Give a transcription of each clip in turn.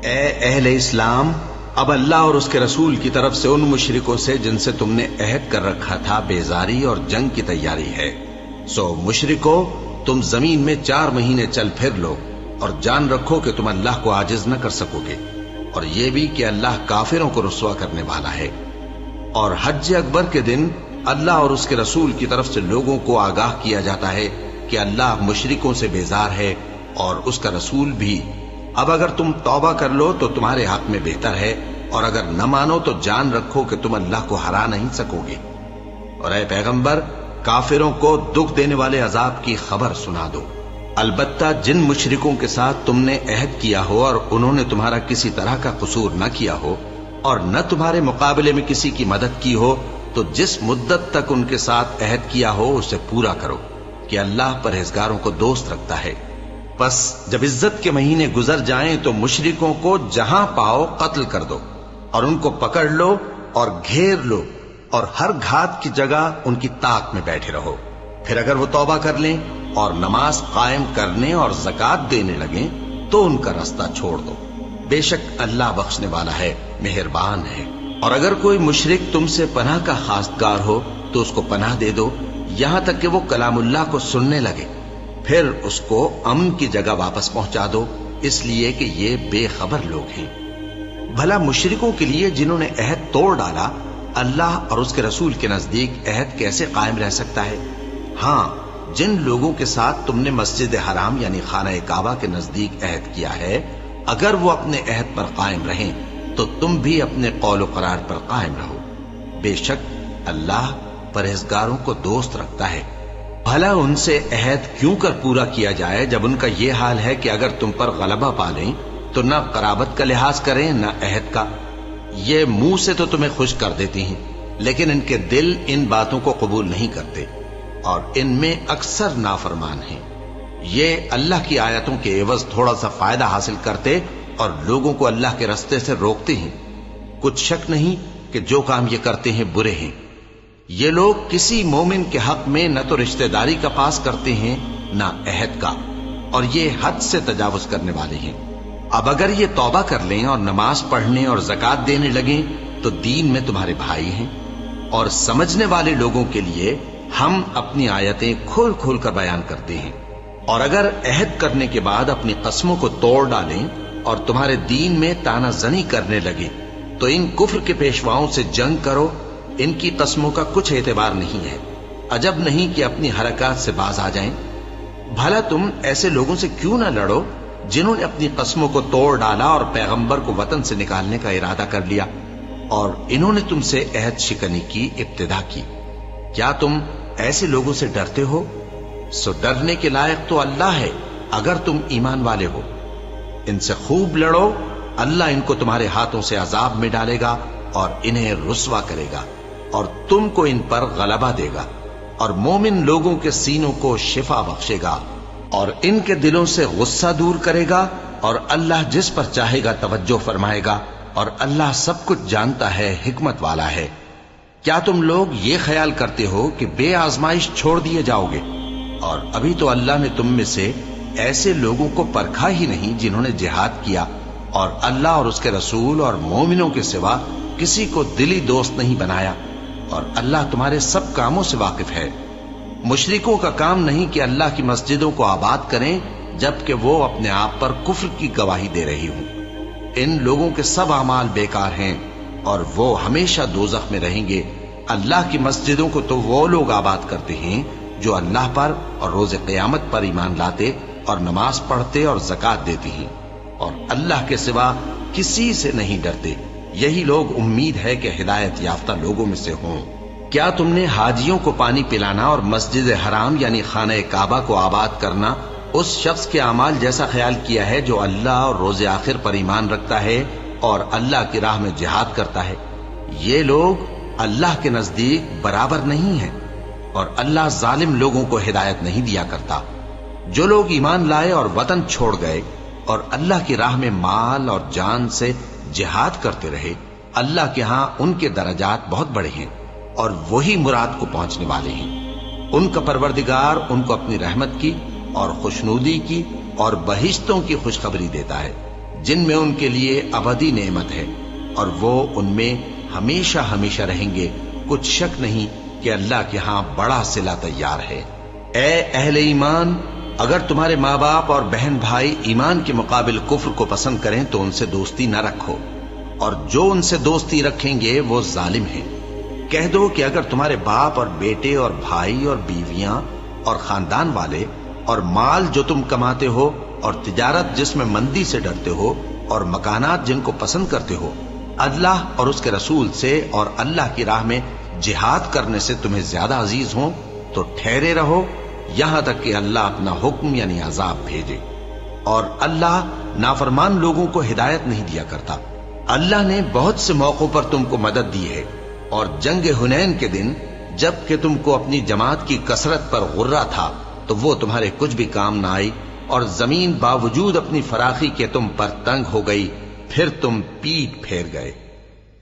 اے اہل اسلام، اب اللہ اور اس کے رسول کی طرف سے ان مشرکوں سے جن سے تم نے عہد کر رکھا تھا بیزاری اور جنگ کی تیاری ہے۔ سو مشرکو، تم زمین میں 4 مہینے چل پھر لو اور جان رکھو کہ تم اللہ کو عاجز نہ کر سکو گے، اور یہ بھی کہ اللہ کافروں کو رسوا کرنے والا ہے۔ اور حج اکبر کے دن اللہ اور اس کے رسول کی طرف سے لوگوں کو آگاہ کیا جاتا ہے کہ اللہ مشرکوں سے بیزار ہے اور اس کا رسول بھی۔ اب اگر تم توبہ کر لو تو تمہارے حق میں بہتر ہے، اور اگر نہ مانو تو جان رکھو کہ تم اللہ کو ہرا نہیں سکو گے۔ اور اے پیغمبر، کافروں کو دکھ دینے والے عذاب کی خبر سنا دو۔ البتہ جن مشرکوں کے ساتھ تم نے عہد کیا ہو اور انہوں نے تمہارا کسی طرح کا قصور نہ کیا ہو اور نہ تمہارے مقابلے میں کسی کی مدد کی ہو، تو جس مدت تک ان کے ساتھ عہد کیا ہو اسے پورا کرو، کہ اللہ پرہیزگاروں کو دوست رکھتا ہے۔ پس جب عزت کے مہینے گزر جائیں تو مشرکوں کو جہاں پاؤ قتل کر دو، اور ان کو پکڑ لو اور گھیر لو، اور ہر گھات کی جگہ ان کی طاق میں بیٹھے رہو۔ پھر اگر وہ توبہ کر لیں اور نماز قائم کرنے اور زکوٰۃ دینے لگیں تو ان کا رستہ چھوڑ دو، بے شک اللہ بخشنے والا ہے، مہربان ہے۔ اور اگر کوئی مشرک تم سے پناہ کا خواستگار ہو تو اس کو پناہ دے دو، یہاں تک کہ وہ کلام اللہ کو سننے لگے، پھر اس کو امن کی جگہ واپس پہنچا دو، اس لیے کہ یہ بے خبر لوگ ہیں۔ بھلا مشرکوں کے لیے جنہوں نے عہد توڑ ڈالا، اللہ اور اس کے رسول کے نزدیک عہد کیسے قائم رہ سکتا ہے؟ ہاں، جن لوگوں کے ساتھ تم نے مسجد حرام یعنی خانہ کعبہ کے نزدیک عہد کیا ہے، اگر وہ اپنے عہد پر قائم رہیں تو تم بھی اپنے قول و قرار پر قائم رہو، بے شک اللہ پرہیزگاروں کو دوست رکھتا ہے۔ بھلا ان سے عہد کیوں کر پورا کیا جائے جب ان کا یہ حال ہے کہ اگر تم پر غلبہ پا لیں تو نہ قرابت کا لحاظ کریں نہ عہد کا۔ یہ منہ سے تو تمہیں خوش کر دیتی ہیں، لیکن ان کے دل ان باتوں کو قبول نہیں کرتے، اور ان میں اکثر نافرمان ہیں۔ یہ اللہ کی آیتوں کے عوض تھوڑا سا فائدہ حاصل کرتے اور لوگوں کو اللہ کے رستے سے روکتے ہیں۔ کچھ شک نہیں کہ جو کام یہ کرتے ہیں برے ہیں۔ یہ لوگ کسی مومن کے حق میں نہ تو رشتہ داری کا پاس کرتے ہیں نہ عہد کا، اور یہ حد سے تجاوز کرنے والے ہیں۔ اب اگر یہ توبہ کر لیں اور نماز پڑھنے اور زکوٰۃ دینے لگیں تو دین میں تمہارے بھائی ہیں، اور سمجھنے والے لوگوں کے لیے ہم اپنی آیتیں کھول کھول کر بیان کرتے ہیں۔ اور اگر عہد کرنے کے بعد اپنی قسموں کو توڑ ڈالیں اور تمہارے دین میں تانا زنی کرنے لگے تو ان کفر کے پیشواؤں سے جنگ کرو، ان کی قسموں کا کچھ اعتبار نہیں ہے، عجب نہیں کہ اپنی حرکات سے باز آ جائیں۔ بھلا تم ایسے لوگوں سے کیوں نہ لڑو جنہوں نے اپنی قسموں کو توڑ ڈالا اور پیغمبر کو وطن سے نکالنے کا ارادہ کر لیا، اور انہوں نے تم سے عہد شکنی کی ابتدا کی۔ کیا تم ایسے لوگوں سے ڈرتے ہو؟ سو ڈرنے کے لائق تو اللہ ہے اگر تم ایمان والے ہو۔ ان سے خوب لڑو، اللہ ان کو تمہارے ہاتھوں سے عذاب میں ڈالے گا اور انہیں رسوا کرے گا، اور تم کو ان پر غلبہ دے گا، اور مومن لوگوں کے سینوں کو شفا بخشے گا، اور ان کے دلوں سے غصہ دور کرے گا، اور اللہ جس پر چاہے گا توجہ فرمائے گا، اور اللہ سب کچھ جانتا ہے، حکمت والا ہے۔ کیا تم لوگ یہ خیال کرتے ہو کہ بے آزمائش چھوڑ دیے جاؤ گے؟ اور ابھی تو اللہ نے تم میں سے ایسے لوگوں کو پرکھا ہی نہیں جنہوں نے جہاد کیا، اور اللہ اور اس کے رسول اور مومنوں کے سوا کسی کو دلی دوست نہیں بنایا، اور اللہ تمہارے سب کاموں سے واقف ہے۔ مشرکوں کا کام نہیں کہ اللہ کی مسجدوں کو آباد کریں جبکہ وہ اپنے آپ پر کفر کی گواہی دے رہی ہوں۔ ان لوگوں کے سب اعمال بیکار ہیں اور وہ ہمیشہ دوزخ میں رہیں گے۔ اللہ کی مسجدوں کو تو وہ لوگ آباد کرتے ہیں جو اللہ پر اور روز قیامت پر ایمان لاتے اور نماز پڑھتے اور زکوٰۃ دیتے ہیں، اور اللہ کے سوا کسی سے نہیں ڈرتے۔ یہی لوگ امید ہے کہ ہدایت یافتہ لوگوں میں سے ہوں۔ کیا تم نے حاجیوں کو پانی پلانا اور مسجد حرام یعنی خانہ کعبہ کو آباد کرنا اس شخص کے اعمال جیسا خیال کیا ہے جو اللہ اور روز آخر پر ایمان رکھتا ہے اور اللہ کی راہ میں جہاد کرتا ہے؟ یہ لوگ اللہ کے نزدیک برابر نہیں ہیں، اور اللہ ظالم لوگوں کو ہدایت نہیں دیا کرتا۔ جو لوگ ایمان لائے اور وطن چھوڑ گئے اور اللہ کی راہ میں مال اور جان سے جہاد کرتے رہے، اللہ کے ہاں ان کے درجات بہت بڑے ہیں، اور وہی مراد کو پہنچنے والے ہیں۔ ان کا پروردگار ان کو اپنی رحمت کی اور خوشنودی کی اور بہشتوں کی خوشخبری دیتا ہے۔ جن میں ان کے لیے ابدی نعمت ہے اور وہ ان میں ہمیشہ ہمیشہ رہیں گے. کچھ شک نہیں کہ اللہ کے ہاں بڑا صلہ تیار ہے. اے اہل ایمان، اگر تمہارے ماں باپ اور بہن بھائی ایمان کے مقابل کفر کو پسند کریں تو ان سے دوستی نہ رکھو، اور جو ان سے دوستی رکھیں گے وہ ظالم ہیں. کہہ دو کہ اگر تمہارے باپ اور بیٹے اور بھائی اور بیویاں اور خاندان والے اور مال جو تم کماتے ہو اور تجارت جس میں مندی سے ڈرتے ہو اور مکانات جن کو پسند کرتے ہو اللہ اور اس کے رسول سے اور اللہ کی راہ میں جہاد کرنے سے تمہیں زیادہ عزیز ہوں تو ٹھہرے رہو یہاں تک کہ اللہ اپنا حکم یعنی عذاب بھیجے. اور اللہ نافرمان لوگوں کو ہدایت نہیں دیا کرتا. اللہ نے بہت سے موقعوں پر تم کو مدد دی ہے، اور جنگ حنین کے دن جب کہ تم کو اپنی جماعت کی کثرت پر غرہ تھا تو وہ تمہارے کچھ بھی کام نہ آئی، اور زمین باوجود اپنی فراخی کے تم پر تنگ ہو گئی، پھر تم پیٹ پھیر گئے.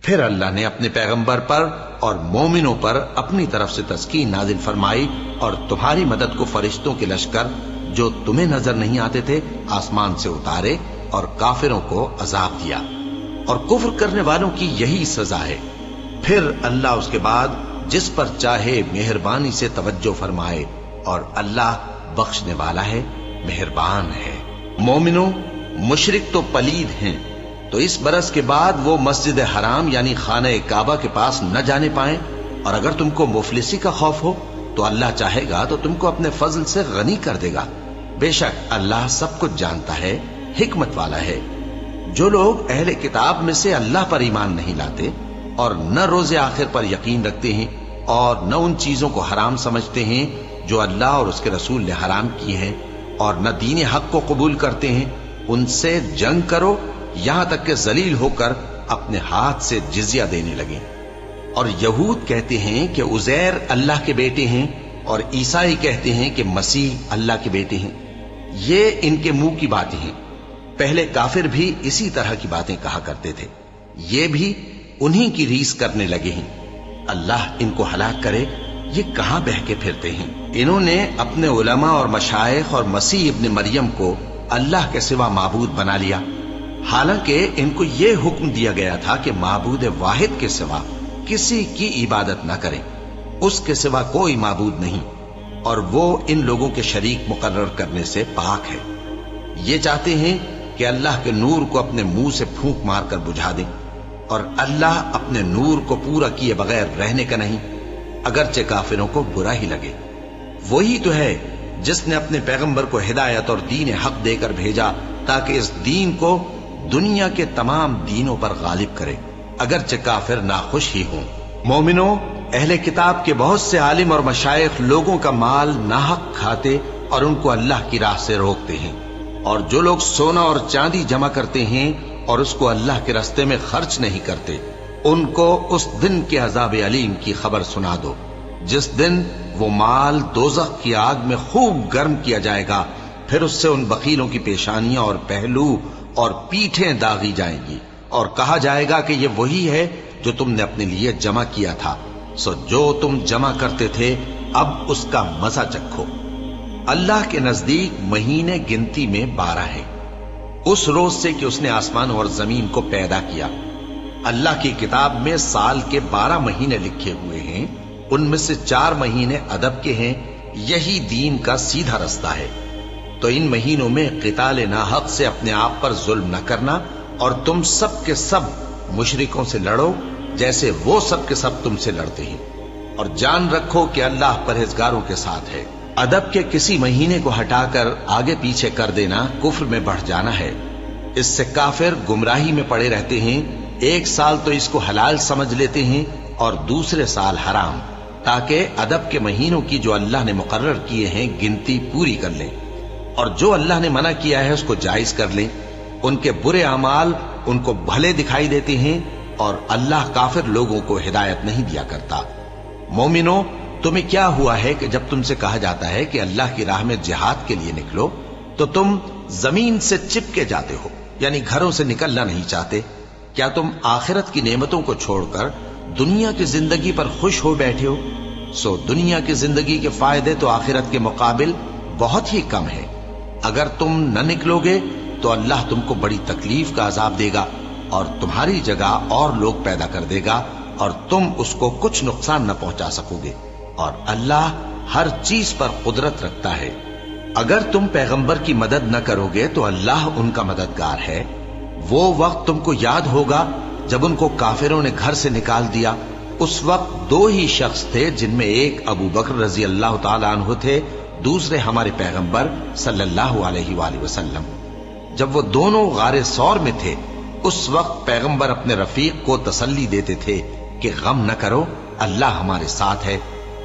پھر اللہ نے اپنے پیغمبر پر اور مومنوں پر اپنی طرف سے تسکین نازل فرمائی، اور تمہاری مدد کو فرشتوں کے لشکر جو تمہیں نظر نہیں آتے تھے آسمان سے اتارے، اور کافروں کو عذاب دیا. اور کفر کرنے والوں کی یہی سزا ہے. پھر اللہ اس کے بعد جس پر چاہے مہربانی سے توجہ فرمائے، اور اللہ بخشنے والا ہے، مہربان ہے. مومنوں، مشرک تو پلید ہیں، تو اس برس کے بعد وہ مسجد حرام یعنی خانہ کعبہ کے پاس نہ جانے پائیں. اور اگر تم کو مفلسی کا خوف ہو تو اللہ چاہے گا تو تم کو اپنے فضل سے غنی کر دے گا. بے شک اللہ سب کچھ جانتا ہے، حکمت والا ہے. جو لوگ اہل کتاب میں سے اللہ پر ایمان نہیں لاتے اور نہ روز آخر پر یقین رکھتے ہیں اور نہ ان چیزوں کو حرام سمجھتے ہیں جو اللہ اور اس کے رسول نے حرام کی ہیں، اور نہ دین حق کو قبول کرتے ہیں، ان سے جنگ کرو یہاں تک کہ ذلیل ہو کر اپنے ہاتھ سے جزیہ دینے لگیں. اور یہود کہتے ہیں کہ عزیر اللہ کے بیٹے ہیں، اور عیسائی کہتے ہیں کہ مسیح اللہ کے بیٹے ہیں. یہ ان کے منہ کی باتیں ہیں. پہلے کافر بھی اسی طرح کی باتیں کہا کرتے تھے، یہ بھی انہی کی ریس کرنے لگے ہیں. اللہ ان کو ہلاک کرے، یہ کہاں بہہ کے پھرتے ہیں. انہوں نے اپنے علماء اور مشائخ اور مسیح ابن مریم کو اللہ کے سوا معبود بنا لیا، حالانکہ ان کو یہ حکم دیا گیا تھا کہ معبود واحد کے سوا کسی کی عبادت نہ کریں، اس کے سوا کوئی معبود نہیں، اور وہ ان لوگوں کے شریک مقرر کرنے سے پاک ہے. یہ چاہتے ہیں کہ اللہ کے نور کو اپنے منہ سے پھونک مار کر بجھا دیں، اور اللہ اپنے نور کو پورا کیے بغیر رہنے کا نہیں، اگرچہ کافروں کو برا ہی لگے. وہی تو ہے جس نے اپنے پیغمبر کو ہدایت اور دین حق دے کر بھیجا تاکہ اس دین کو دنیا کے تمام دینوں پر غالب کرے، اگرچہ کافر ناخوش ہی ہوں. مومنوں، اہل کتاب کے بہت سے عالم اور مشائخ لوگوں کا مال ناحق کھاتے اور ان کو اللہ کی راہ سے روکتے ہیں. اور جو لوگ سونا اور چاندی جمع کرتے ہیں اور اس کو اللہ کے راستے میں خرچ نہیں کرتے، ان کو اس دن کے عذاب علیم کی خبر سنا دو، جس دن وہ مال دوزخ کی آگ میں خوب گرم کیا جائے گا. پھر اس سے ان بخیلوں کی پیشانیاں اور پہلو اور پیٹھیں داغی جائیں گی، اور کہا جائے گا کہ یہ وہی ہے جو تم نے اپنے لیے جمع کیا تھا، سو جو تم جمع کرتے تھے اب اس کا مزہ چکھو. اللہ کے نزدیک مہینے گنتی میں 12 ہیں، اس روز سے کہ اس نے آسمان اور زمین کو پیدا کیا. اللہ کی کتاب میں سال کے 12 مہینے لکھے ہوئے ہیں، ان میں سے 4 مہینے ادب کے ہیں. یہی دین کا سیدھا رستہ ہے. تو ان مہینوں میں قتال ناحق سے اپنے آپ پر ظلم نہ کرنا، اور تم سب کے سب مشرکوں سے لڑو جیسے وہ سب کے سب تم سے لڑتے ہیں، اور جان رکھو کہ اللہ پرہیزگاروں کے ساتھ ہے. ادب کے کسی مہینے کو ہٹا کر آگے پیچھے کر دینا کفر میں بڑھ جانا ہے. اس سے کافر گمراہی میں پڑے رہتے ہیں. ایک سال تو اس کو حلال سمجھ لیتے ہیں اور دوسرے سال حرام، تاکہ ادب کے مہینوں کی جو اللہ نے مقرر کیے ہیں گنتی پوری کر لیں، اور جو اللہ نے منع کیا ہے اس کو جائز کر لیں. ان کے برے اعمال ان کو بھلے دکھائی دیتے ہیں، اور اللہ کافر لوگوں کو ہدایت نہیں دیا کرتا. مومنوں، تمہیں کیا ہوا ہے کہ جب تم سے کہا جاتا ہے کہ اللہ کی راہ میں جہاد کے لیے نکلو تو تم زمین سے چپکے جاتے ہو، یعنی گھروں سے نکلنا نہیں چاہتے؟ کیا تم آخرت کی نعمتوں کو چھوڑ کر دنیا کی زندگی پر خوش ہو بیٹھے ہو؟ سو دنیا کی زندگی کے فائدے تو آخرت کے مقابل بہت ہی کم ہے. اگر تم نہ نکلو گے تو اللہ تم کو بڑی تکلیف کا عذاب دے گا اور تمہاری جگہ اور لوگ پیدا کر دے گا اور تم اس کو کچھ نقصان نہ پہنچا سکو گے، اور اللہ ہر چیز پر قدرت رکھتا ہے۔ اگر تم پیغمبر کی مدد نہ کرو گے تو اللہ ان کا مددگار ہے۔ وہ وقت تم کو یاد ہوگا جب ان کو کافروں نے گھر سے نکال دیا۔ اس وقت دو ہی شخص تھے، جن میں ایک ابو بکر رضی اللہ تعالی عنہ تھے، دوسرے ہمارے پیغمبر صلی اللہ علیہ وآلہ وسلم۔ جب وہ دونوں غار ثور میں تھے، اس وقت پیغمبر اپنے رفیق کو تسلی دیتے تھے کہ غم نہ کرو، اللہ ہمارے ساتھ ہے۔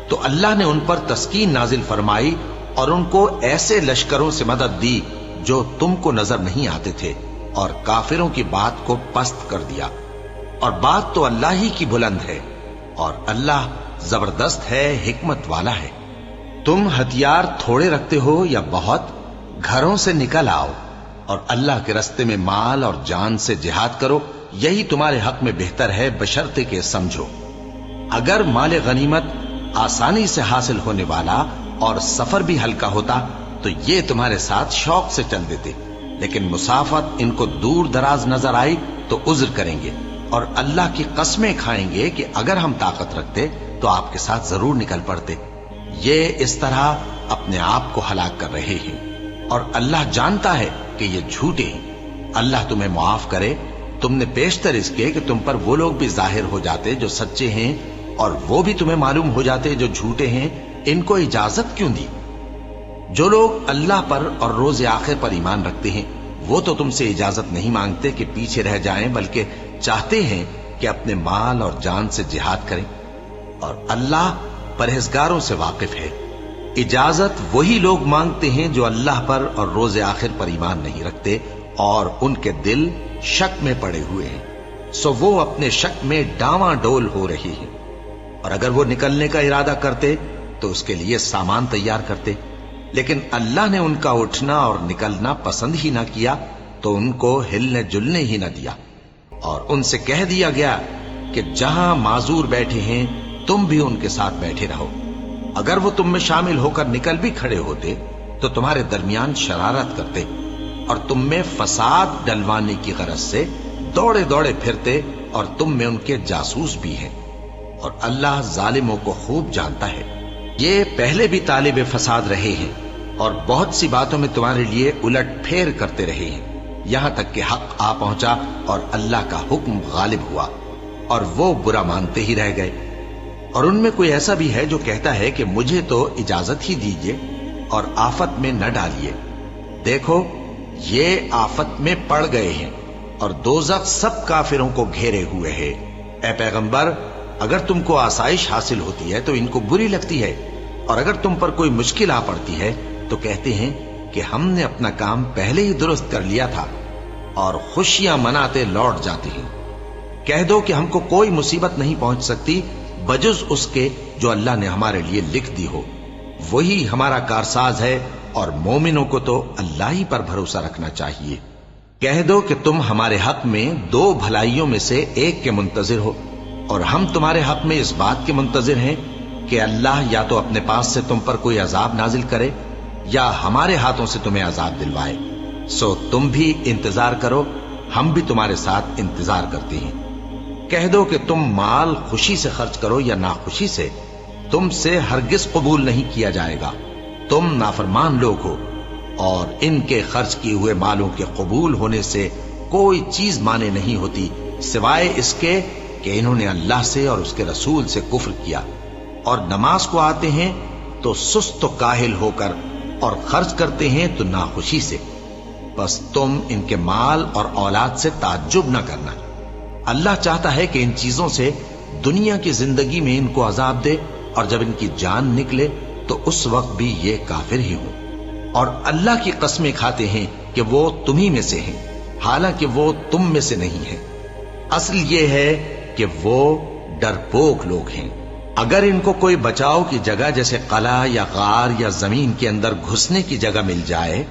تو اللہ نے ان پر تسکین نازل فرمائی اور ان کو ایسے لشکروں سے مدد دی جو تم کو نظر نہیں آتے تھے، اور کافروں کی بات کو پست کر دیا۔ اور بات تو اللہ ہی کی بلند ہے، اور اللہ زبردست ہے، حکمت والا ہے۔ تم ہتھیار تھوڑے رکھتے ہو یا بہت، گھروں سے نکل آؤ اور اللہ کے راستے میں مال اور جان سے جہاد کرو، یہی تمہارے حق میں بہتر ہے، بشرطے کہ سمجھو۔ اگر مال غنیمت آسانی سے حاصل ہونے والا اور سفر بھی ہلکا ہوتا تو یہ تمہارے ساتھ شوق سے چل دیتے، لیکن مسافت ان کو دور دراز نظر آئی تو عذر کریں گے، اور اللہ کی قسمیں کھائیں گے کہ اگر ہم طاقت رکھتے تو آپ کے ساتھ ضرور نکل پڑتے۔ یہ اس طرح اپنے آپ کو ہلاک کر رہے ہیں، اور اللہ جانتا ہے کہ یہ جھوٹے ہیں۔ اللہ تمہیں معاف کرے، تم نے پیشتر اس کے کہ تم پر وہ لوگ بھی ظاہر ہو جاتے جو سچے ہیں، اور وہ بھی تمہیں معلوم ہو جاتے جو جھوٹے ہیں۔ ان کو اجازت کیوں دی؟ جو لوگ اللہ پر اور روز آخر پر ایمان رکھتے ہیں وہ تو تم سے اجازت نہیں مانگتے کہ پیچھے رہ جائیں، بلکہ چاہتے ہیں کہ اپنے مال اور جان سے جہاد کریں، اور اللہ پرہیزگاروں سے واقف ہے۔ اجازت وہی لوگ مانگتے ہیں جو اللہ پر اور روز آخر پر ایمان نہیں رکھتے اور ان کے دل شک میں پڑے ہوئے ہیں، سو وہ اپنے شک میں ڈاواں ڈول ہو رہی ہیں۔ اور اگر وہ نکلنے کا ارادہ کرتے تو اس کے لیے سامان تیار کرتے، لیکن اللہ نے ان کا اٹھنا اور نکلنا پسند ہی نہ کیا تو ان کو ہلنے جلنے ہی نہ دیا، اور ان سے کہہ دیا گیا کہ جہاں معذور بیٹھے ہیں تم بھی ان کے ساتھ بیٹھے رہو۔ اگر وہ تم میں شامل ہو کر نکل بھی کھڑے ہوتے تو تمہارے درمیان شرارت کرتے اور تم میں فساد ڈلوانے کی غرض سے دوڑے دوڑے پھرتے، اور تم میں ان کے جاسوس بھی ہیں، اور اللہ ظالموں کو خوب جانتا ہے۔ یہ پہلے بھی طالب فساد رہے ہیں اور بہت سی باتوں میں تمہارے لیے الٹ پھیر کرتے رہے ہیں، یہاں تک کہ حق آ پہنچا اور اللہ کا حکم غالب ہوا، اور وہ برا مانتے ہی رہ گئے۔ اور ان میں کوئی ایسا بھی ہے جو کہتا ہے کہ مجھے تو اجازت ہی دیجیے اور آفت میں نہ ڈالیے۔ دیکھو یہ آفت میں پڑ گئے ہیں اور دوزخ سب کافروں کو گھیرے ہوئے ہے۔ اے پیغمبر، اگر تم کو آسائش حاصل ہوتی ہے تو ان کو بری لگتی ہے، اور اگر تم پر کوئی مشکل آ پڑتی ہے تو کہتے ہیں کہ ہم نے اپنا کام پہلے ہی درست کر لیا تھا، اور خوشیاں مناتے لوٹ جاتے ہیں۔ کہہ دو کہ ہم کو کوئی مصیبت نہیں پہنچ سکتی بجز اس کے جو اللہ نے ہمارے لیے لکھ دی ہو، وہی ہمارا کارساز ہے، اور مومنوں کو تو اللہ ہی پر بھروسہ رکھنا چاہیے۔ کہہ دو کہ تم ہمارے حق میں دو بھلائیوں میں سے ایک کے منتظر ہو، اور ہم تمہارے حق میں اس بات کے منتظر ہیں کہ اللہ یا تو اپنے پاس سے تم پر کوئی عذاب نازل کرے یا ہمارے ہاتھوں سے تمہیں عذاب دلوائے، سو تم بھی انتظار کرو، ہم بھی تمہارے ساتھ انتظار کرتے ہیں۔ کہہ دو کہ تم مال خوشی سے خرچ کرو یا ناخوشی سے، تم سے ہرگز قبول نہیں کیا جائے گا، تم نافرمان لوگ ہو، اور ان کے خرچ کیے ہوئے مالوں کے قبول ہونے سے کوئی چیز مانے نہیں ہوتی سوائے اس کے کہ انہوں نے اللہ سے اور اس کے رسول سے کفر کیا، اور نماز کو آتے ہیں تو سست و کاہل ہو کر، اور خرچ کرتے ہیں تو ناخوشی سے۔ بس تم ان کے مال اور اولاد سے تعجب نہ کرنا، اللہ چاہتا ہے کہ ان چیزوں سے دنیا کی زندگی میں ان کو عذاب دے، اور جب ان کی جان نکلے تو اس وقت بھی یہ کافر ہی ہوں، اور اللہ کی قسمیں کھاتے ہیں کہ وہ تمہیں میں سے ہیں، حالانکہ وہ تم میں سے نہیں ہیں۔ اصل یہ ہے کہ وہ ڈرپوک لوگ ہیں۔ اگر ان کو کوئی بچاؤ کی جگہ جیسے قلعہ یا غار یا زمین کے اندر گھسنے کی جگہ مل جائے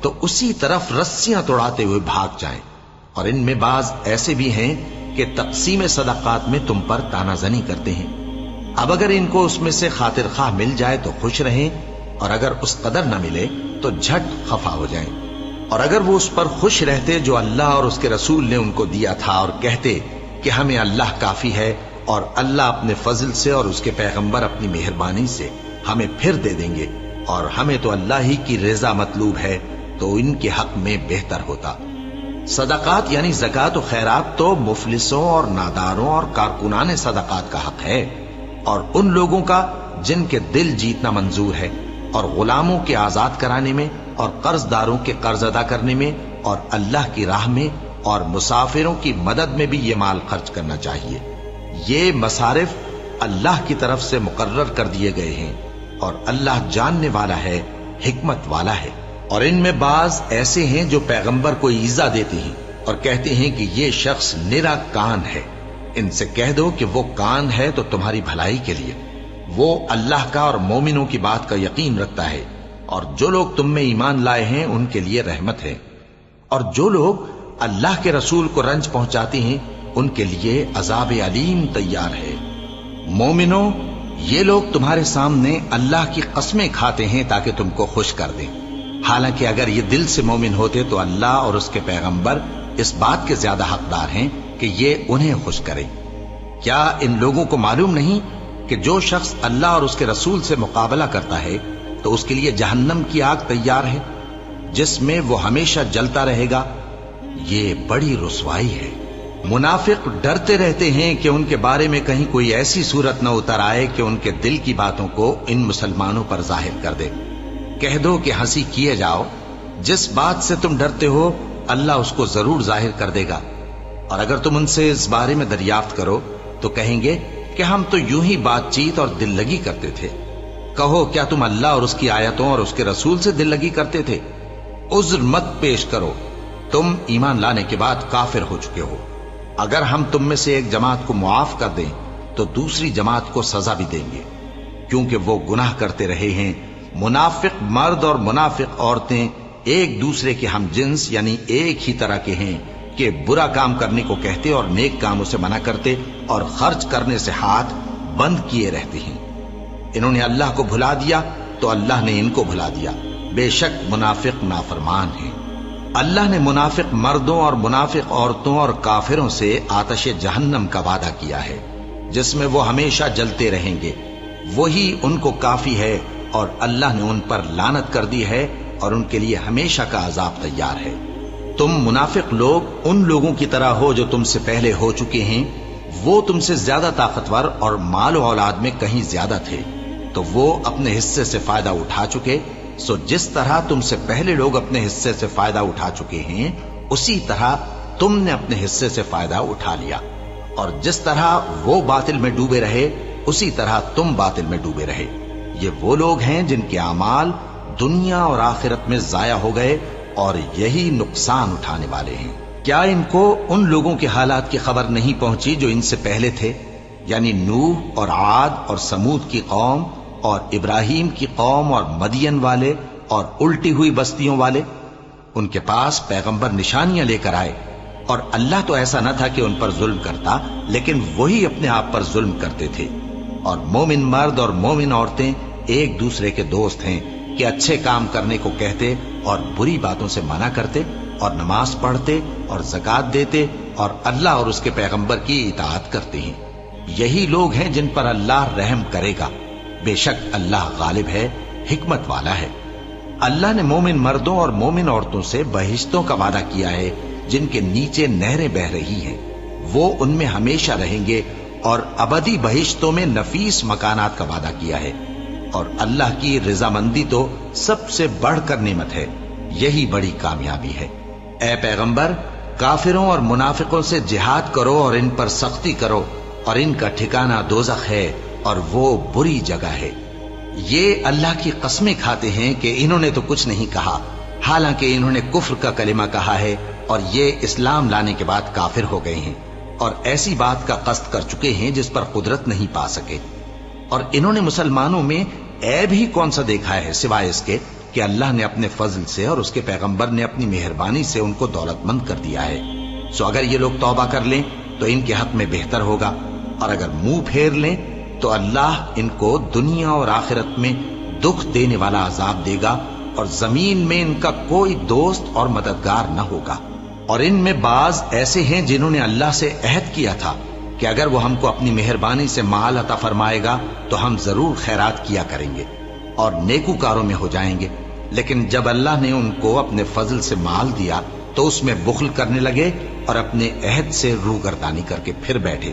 تو اسی طرف رسیاں توڑاتے ہوئے بھاگ جائیں، اور ان میں بعض ایسے بھی ہیں کہ تقسیم صدقات میں تم پر تانا زنی کرتے ہیں۔ اب اگر ان کو اس میں سے خاطر خواہ مل جائے تو خوش رہیں، اور اگر اس قدر نہ ملے تو جھٹ خفا ہو جائیں، اور اگر وہ اس پر خوش رہتے جو اللہ اور اس کے رسول نے ان کو دیا تھا، اور کہتے کہ ہمیں اللہ کافی ہے اور اللہ اپنے فضل سے اور اس کے پیغمبر اپنی مہربانی سے ہمیں پھر دے دیں گے اور ہمیں تو اللہ ہی کی رضا مطلوب ہے، تو ان کے حق میں بہتر ہوتا۔ صدقات یعنی زکوٰۃ و خیرات تو مفلسوں اور ناداروں اور کارکنان صدقات کا حق ہے، اور ان لوگوں کا جن کے دل جیتنا منظور ہے، اور غلاموں کے آزاد کرانے میں، اور قرض داروں کے قرض ادا کرنے میں، اور اللہ کی راہ میں، اور مسافروں کی مدد میں بھی یہ مال خرچ کرنا چاہیے۔ یہ مصارف اللہ کی طرف سے مقرر کر دیے گئے ہیں، اور اللہ جاننے والا ہے، حکمت والا ہے۔ اور ان میں بعض ایسے ہیں جو پیغمبر کو ایذا دیتے ہیں اور کہتے ہیں کہ یہ شخص نرا کان ہے۔ ان سے کہہ دو کہ وہ کان ہے تو تمہاری بھلائی کے لیے، وہ اللہ کا اور مومنوں کی بات کا یقین رکھتا ہے، اور جو لوگ تم میں ایمان لائے ہیں ان کے لیے رحمت ہے، اور جو لوگ اللہ کے رسول کو رنج پہنچاتے ہیں ان کے لیے عذاب علیم تیار ہے۔ مومنوں، یہ لوگ تمہارے سامنے اللہ کی قسمیں کھاتے ہیں تاکہ تم کو خوش کر دیں، حالانکہ اگر یہ دل سے مومن ہوتے تو اللہ اور اس کے پیغمبر اس بات کے زیادہ حقدار ہیں کہ یہ انہیں خوش کریں۔ کیا ان لوگوں کو معلوم نہیں کہ جو شخص اللہ اور اس کے رسول سے مقابلہ کرتا ہے تو اس کے لیے جہنم کی آگ تیار ہے جس میں وہ ہمیشہ جلتا رہے گا؟ یہ بڑی رسوائی ہے۔ منافق ڈرتے رہتے ہیں کہ ان کے بارے میں کہیں کوئی ایسی صورت نہ اتر آئے کہ ان کے دل کی باتوں کو ان مسلمانوں پر ظاہر کر دے۔ کہہ دو کہ ہنسی کیے جاؤ، جس بات سے تم ڈرتے ہو اللہ اس کو ضرور ظاہر کر دے گا، اور اگر تم ان سے اس بارے میں دریافت کرو تو کہیں گے کہ ہم تو یوں ہی بات چیت اور دل لگی کرتے تھے۔ کہو کیا تم اللہ اور اس کی آیتوں اور اس کے رسول سے دل لگی کرتے تھے؟ عذر مت پیش کرو، تم ایمان لانے کے بعد کافر ہو چکے ہو۔ اگر ہم تم میں سے ایک جماعت کو معاف کر دیں تو دوسری جماعت کو سزا بھی دیں گے، کیونکہ وہ گناہ کرتے رہے ہیں۔ منافق مرد اور منافق عورتیں ایک دوسرے کے ہم جنس یعنی ایک ہی طرح کے ہیں کہ برا کام کرنے کو کہتے اور نیک کاموں سے منع کرتے اور خرچ کرنے سے ہاتھ بند کیے رہتے ہیں۔ انہوں نے اللہ کو بھلا دیا تو اللہ نے ان کو بھلا دیا، بے شک منافق نافرمان ہیں۔ اللہ نے منافق مردوں اور منافق عورتوں اور کافروں سے آتش جہنم کا وعدہ کیا ہے جس میں وہ ہمیشہ جلتے رہیں گے، وہی ان کو کافی ہے، اور اللہ نے ان پر لعنت کر دی ہے اور ان کے لیے ہمیشہ کا عذاب تیار ہے۔ تم منافق لوگ ان لوگوں کی طرح ہو جو تم سے پہلے ہو چکے ہیں، وہ تم سے زیادہ طاقتور اور مال و اولاد میں کہیں زیادہ تھے، تو وہ اپنے حصے سے فائدہ اٹھا چکے، سو جس طرح تم سے پہلے لوگ اپنے حصے سے فائدہ اٹھا چکے ہیں اسی طرح تم نے اپنے حصے سے فائدہ اٹھا لیا، اور جس طرح وہ باطل میں ڈوبے رہے اسی طرح تم باطل میں ڈوبے رہے۔ یہ وہ لوگ ہیں جن کے اعمال دنیا اور آخرت میں ضائع ہو گئے اور یہی نقصان اٹھانے والے ہیں۔ کیا ان کو ان لوگوں کے حالات کی خبر نہیں پہنچی جو ان سے پہلے تھے، یعنی نوح اور عاد اور سمود کی قوم اور ابراہیم کی قوم اور مدین والے اور الٹی ہوئی بستیوں والے؟ ان کے پاس پیغمبر نشانیاں لے کر آئے، اور اللہ تو ایسا نہ تھا کہ ان پر ظلم کرتا، لیکن وہی اپنے آپ پر ظلم کرتے تھے۔ اور مومن مرد اور مومن عورتیں ایک دوسرے کے دوست ہیں کہ اچھے کام کرنے کو کہتے اور بری باتوں سے منع کرتے، اور نماز پڑھتے اور زکوٰۃ دیتے اور اللہ اور اس کے پیغمبر کی اطاعت کرتے ہیں۔ یہی لوگ ہیں جن پر اللہ رحم کرے گا، بے شک اللہ غالب ہے، حکمت والا ہے۔ اللہ نے مومن مردوں اور مومن عورتوں سے بہشتوں کا وعدہ کیا ہے جن کے نیچے نہریں بہ رہی ہیں، وہ ان میں ہمیشہ رہیں گے، اور ابدی بہشتوں میں نفیس مکانات کا وعدہ کیا ہے۔ اور اللہ کی رضامندی تو سب سے بڑھ کر نعمت ہے، یہی بڑی کامیابی ہے۔ اے پیغمبر، کافروں اور منافقوں سے جہاد کرو اور ان پر سختی کرو، اور ان کا ٹھکانہ دوزخ ہے اور وہ بری جگہ ہے۔ یہ اللہ کی قسمیں کھاتے ہیں کہ انہوں نے تو کچھ نہیں کہا، حالانکہ انہوں نے کفر کا کلمہ کہا ہے اور یہ اسلام لانے کے بعد کافر ہو گئے ہیں، اور ایسی بات کا قصد کر چکے ہیں جس پر قدرت نہیں پا سکے۔ اور انہوں نے مسلمانوں میں عیب ہی کون سا دیکھا ہے سوائے اس کے کہ اللہ نے اپنے فضل سے اور اس کے پیغمبر نے اپنی مہربانی سے ان کو دولت مند کر دیا ہے۔ سو اگر یہ لوگ توبہ کر لیں تو ان کے حق میں بہتر ہوگا، اور اگر منہ پھیر لیں تو اللہ ان کو دنیا اور آخرت میں دکھ دینے والا عذاب دے گا، اور زمین میں ان کا کوئی دوست اور مددگار نہ ہوگا۔ اور ان میں بعض ایسے ہیں جنہوں نے اللہ سے عہد کیا تھا کہ اگر وہ ہم کو اپنی مہربانی سے مال عطا فرمائے گا تو ہم ضرور خیرات کیا کریں گے اور نیکوکاروں میں ہو جائیں گے، لیکن جب اللہ نے ان کو اپنے فضل سے مال دیا تو اس میں بخل کرنے لگے اور اپنے عہد سے روگردانی کر کے پھر بیٹھے۔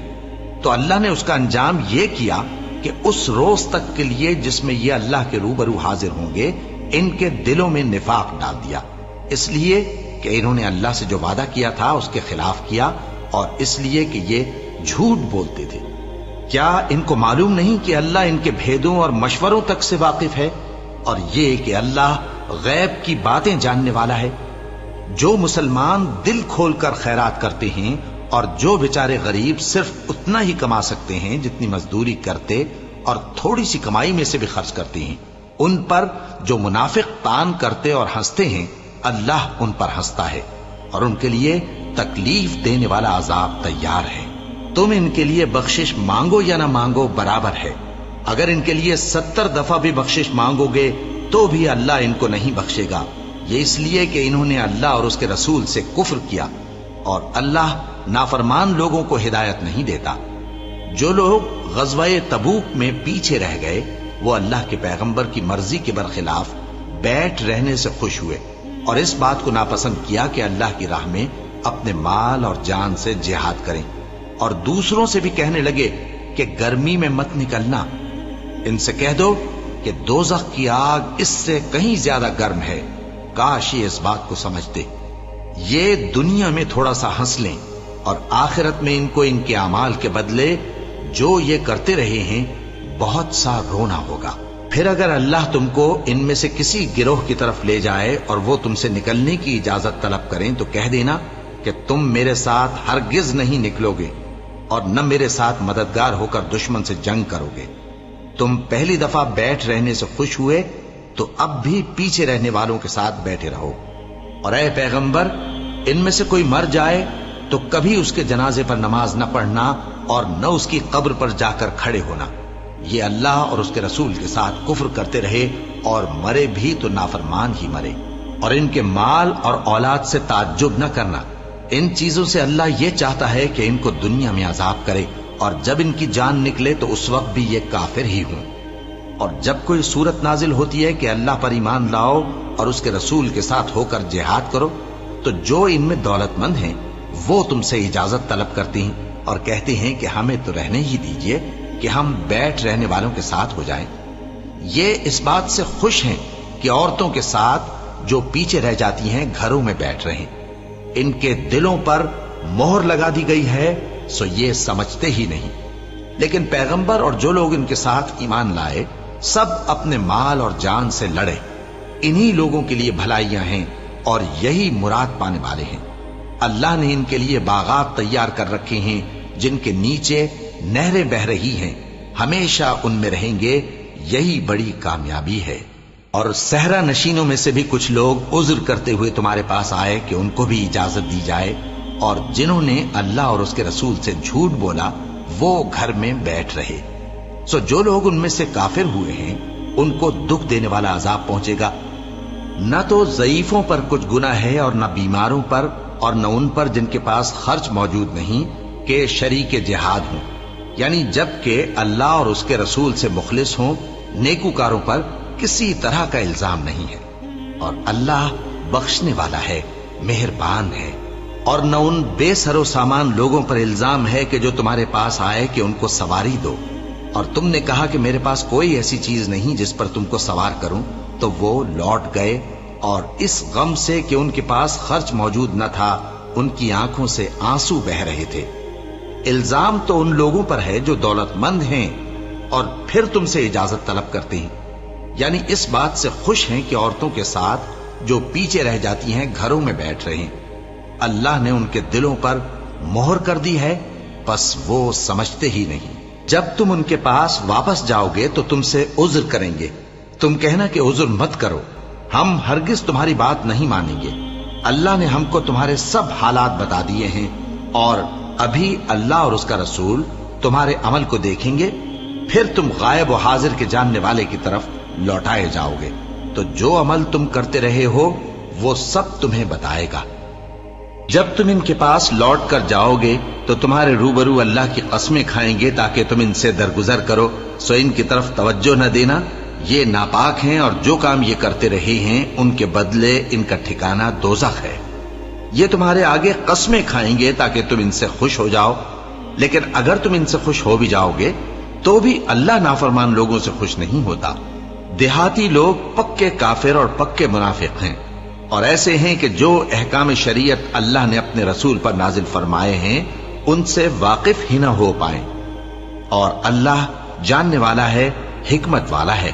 تو اللہ نے اس کا انجام یہ کیا کہ اس روز تک کے لیے جس میں یہ اللہ کے روبرو حاضر ہوں گے ان کے دلوں میں نفاق ڈال دیا، اس لیے کہ انہوں نے اللہ سے جو وعدہ کیا تھا اس کے خلاف کیا، اور اس لیے کہ یہ جھوٹ بولتے تھے۔ کیا ان کو معلوم نہیں کہ اللہ ان کے بھیدوں اور مشوروں تک سے واقف ہے، اور یہ کہ اللہ غیب کی باتیں جاننے والا ہے؟ جو مسلمان دل کھول کر خیرات کرتے ہیں اور جو بیچارے غریب صرف اتنا ہی کما سکتے ہیں جتنی مزدوری کرتے اور تھوڑی سی کمائی میں سے بھی خرچ کرتے ہیں، ان پر جو منافق تان کرتے اور ہنستے ہیں اللہ ان پر ہنستا ہے اور ان کے لیے تکلیف دینے والا عذاب تیار ہے۔ تم ان کے لیے بخشش مانگو یا نہ مانگو برابر ہے، اگر ان کے لیے 70 دفعہ بھی بخشش مانگو گے تو بھی اللہ ان کو نہیں بخشے گا، یہ اس لیے کہ انہوں نے اللہ اور اس کے رسول سے کفر کیا، اور اللہ نافرمان لوگوں کو ہدایت نہیں دیتا۔ جو لوگ غزوہ تبوک میں پیچھے رہ گئے وہ اللہ کے پیغمبر کی مرضی کے برخلاف بیٹھ رہنے سے خوش ہوئے اور اس بات کو ناپسند کیا کہ اللہ کی راہ میں اپنے مال اور جان سے جہاد کریں، اور دوسروں سے بھی کہنے لگے کہ گرمی میں مت نکلنا، ان سے کہہ دو کہ دوزخ کی آگ اس سے کہیں زیادہ گرم ہے، کاش یہ اس بات کو سمجھتے۔ یہ دنیا میں تھوڑا سا ہنس لیں اور آخرت میں ان کو ان کے اعمال کے بدلے جو یہ کرتے رہے ہیں بہت سا رونا ہوگا۔ پھر اگر اللہ تم کو ان میں سے کسی گروہ کی طرف لے جائے اور وہ تم سے نکلنے کی اجازت طلب کریں تو کہہ دینا کہ تم میرے ساتھ ہرگز نہیں نکلو گے اور نہ میرے ساتھ مددگار ہو کر دشمن سے جنگ کرو گے۔ تم پہلی دفعہ بیٹھ رہنے سے خوش ہوئے تو اب بھی پیچھے رہنے والوں کے ساتھ بیٹھے رہو، اور اے پیغمبر ان میں سے کوئی مر جائے تو کبھی اس کے جنازے پر نماز نہ پڑھنا اور نہ اس کی قبر پر جا کر کھڑے ہونا، یہ اللہ اور اس کے رسول کے ساتھ کفر کرتے رہے اور مرے بھی تو نافرمان ہی مرے۔ اور ان کے مال اور اولاد سے تعجب نہ کرنا، ان چیزوں سے اللہ یہ چاہتا ہے کہ ان کو دنیا میں عذاب کرے اور جب ان کی جان نکلے تو اس وقت بھی یہ کافر ہی ہوں۔ اور جب کوئی صورت نازل ہوتی ہے کہ اللہ پر ایمان لاؤ اور اس کے رسول کے ساتھ ہو کر جہاد کرو تو جو ان میں دولت مند ہیں وہ تم سے اجازت طلب کرتی ہیں اور کہتے ہیں کہ ہمیں تو رہنے ہی دیجئے کہ ہم بیٹھ رہنے والوں کے ساتھ ہو جائیں۔ یہ اس بات سے خوش ہیں کہ عورتوں کے ساتھ جو پیچھے رہ جاتی ہیں گھروں میں بیٹھ رہیں، ان کے دلوں پر مہر لگا دی گئی ہے سو یہ سمجھتے ہی نہیں۔ لیکن پیغمبر اور جو لوگ ان کے ساتھ ایمان لائے سب اپنے مال اور جان سے لڑے، انہی لوگوں کے لیے بھلائیاں ہیں اور یہی مراد پانے والے ہیں۔ اللہ نے ان کے لیے باغات تیار کر رکھے ہیں جن کے نیچے نہریں بہ رہی ہیں، ہمیشہ ان میں رہیں گے، یہی بڑی کامیابی ہے۔ اور صحرا نشینوں میں سے بھی کچھ لوگ عذر کرتے ہوئے تمہارے پاس آئے کہ ان کو بھی اجازت دی جائے، اور جنہوں نے اللہ اور اس کے رسول سے جھوٹ بولا وہ گھر میں بیٹھ رہے۔ سو جو لوگ ان میں سے کافر ہوئے ہیں ان کو دکھ دینے والا عذاب پہنچے گا، نہ تو ضعیفوں پر کچھ گناہ ہے اور نہ بیماروں پر اور نہ ان پر جن کے پاس خرچ موجود نہیں کہ شریک جہاد ہوں، یعنی جب کہ اللہ اور اس کے رسول سے مخلص ہوں، نیکوکاروں پر کسی طرح کا الزام نہیں ہے، اور اللہ بخشنے والا ہے، مہربان ہے۔ اور نہ ان بے سر و سامان لوگوں پر الزام ہے کہ جو تمہارے پاس آئے کہ ان کو سواری دو، اور تم نے کہا کہ میرے پاس کوئی ایسی چیز نہیں جس پر تم کو سوار کروں، تو وہ لوٹ گئے، اور اس غم سے کہ ان کے پاس خرچ موجود نہ تھا ان کی آنکھوں سے آنسو بہ رہے تھے۔ الزام تو ان لوگوں پر ہے جو دولت مند ہیں اور پھر تم سے اجازت طلب کرتے ہیں، یعنی اس بات سے خوش ہیں کہ عورتوں کے ساتھ جو پیچھے رہ جاتی ہیں گھروں میں بیٹھ رہے ہیں۔ اللہ نے ان کے دلوں پر مہر کر دی ہے، بس وہ سمجھتے ہی نہیں۔ جب تم ان کے پاس واپس جاؤ گے تو تم سے عذر کریں گے، تم کہنا کہ عذر مت کرو، ہم ہرگز تمہاری بات نہیں مانیں گے۔ اللہ نے ہم کو تمہارے سب حالات بتا دیے ہیں، اور ابھی اللہ اور اس کا رسول تمہارے عمل کو دیکھیں گے، پھر تم غائب و حاضر کے جاننے والے کی طرف لوٹائے جاؤ گے۔ تو جو عمل تم کرتے رہے ہو وہ سب تمہیں بتائے گا۔ جب تم ان کے پاس لوٹ کر جاؤ گے تو تمہارے روبرو اللہ کی قسمیں کھائیں گے تاکہ تم ان سے درگزر کرو، سو ان کی طرف توجہ نہ دینا، یہ ناپاک ہیں اور جو کام یہ کرتے رہے ہیں ان کے بدلے ان کا ٹھکانہ دوزخ ہے۔ یہ تمہارے آگے قسمیں کھائیں گے تاکہ تم ان سے خوش ہو جاؤ، لیکن اگر تم ان سے خوش ہو بھی جاؤ گے تو بھی اللہ نافرمان لوگوں سے خوش نہیں ہوتا۔ دیہاتی لوگ پکے کافر اور پکے منافق ہیں، اور ایسے ہیں کہ جو احکام شریعت اللہ نے اپنے رسول پر نازل فرمائے ہیں ان سے واقف ہی نہ ہو پائیں، اور اللہ جاننے والا ہے، حکمت والا ہے۔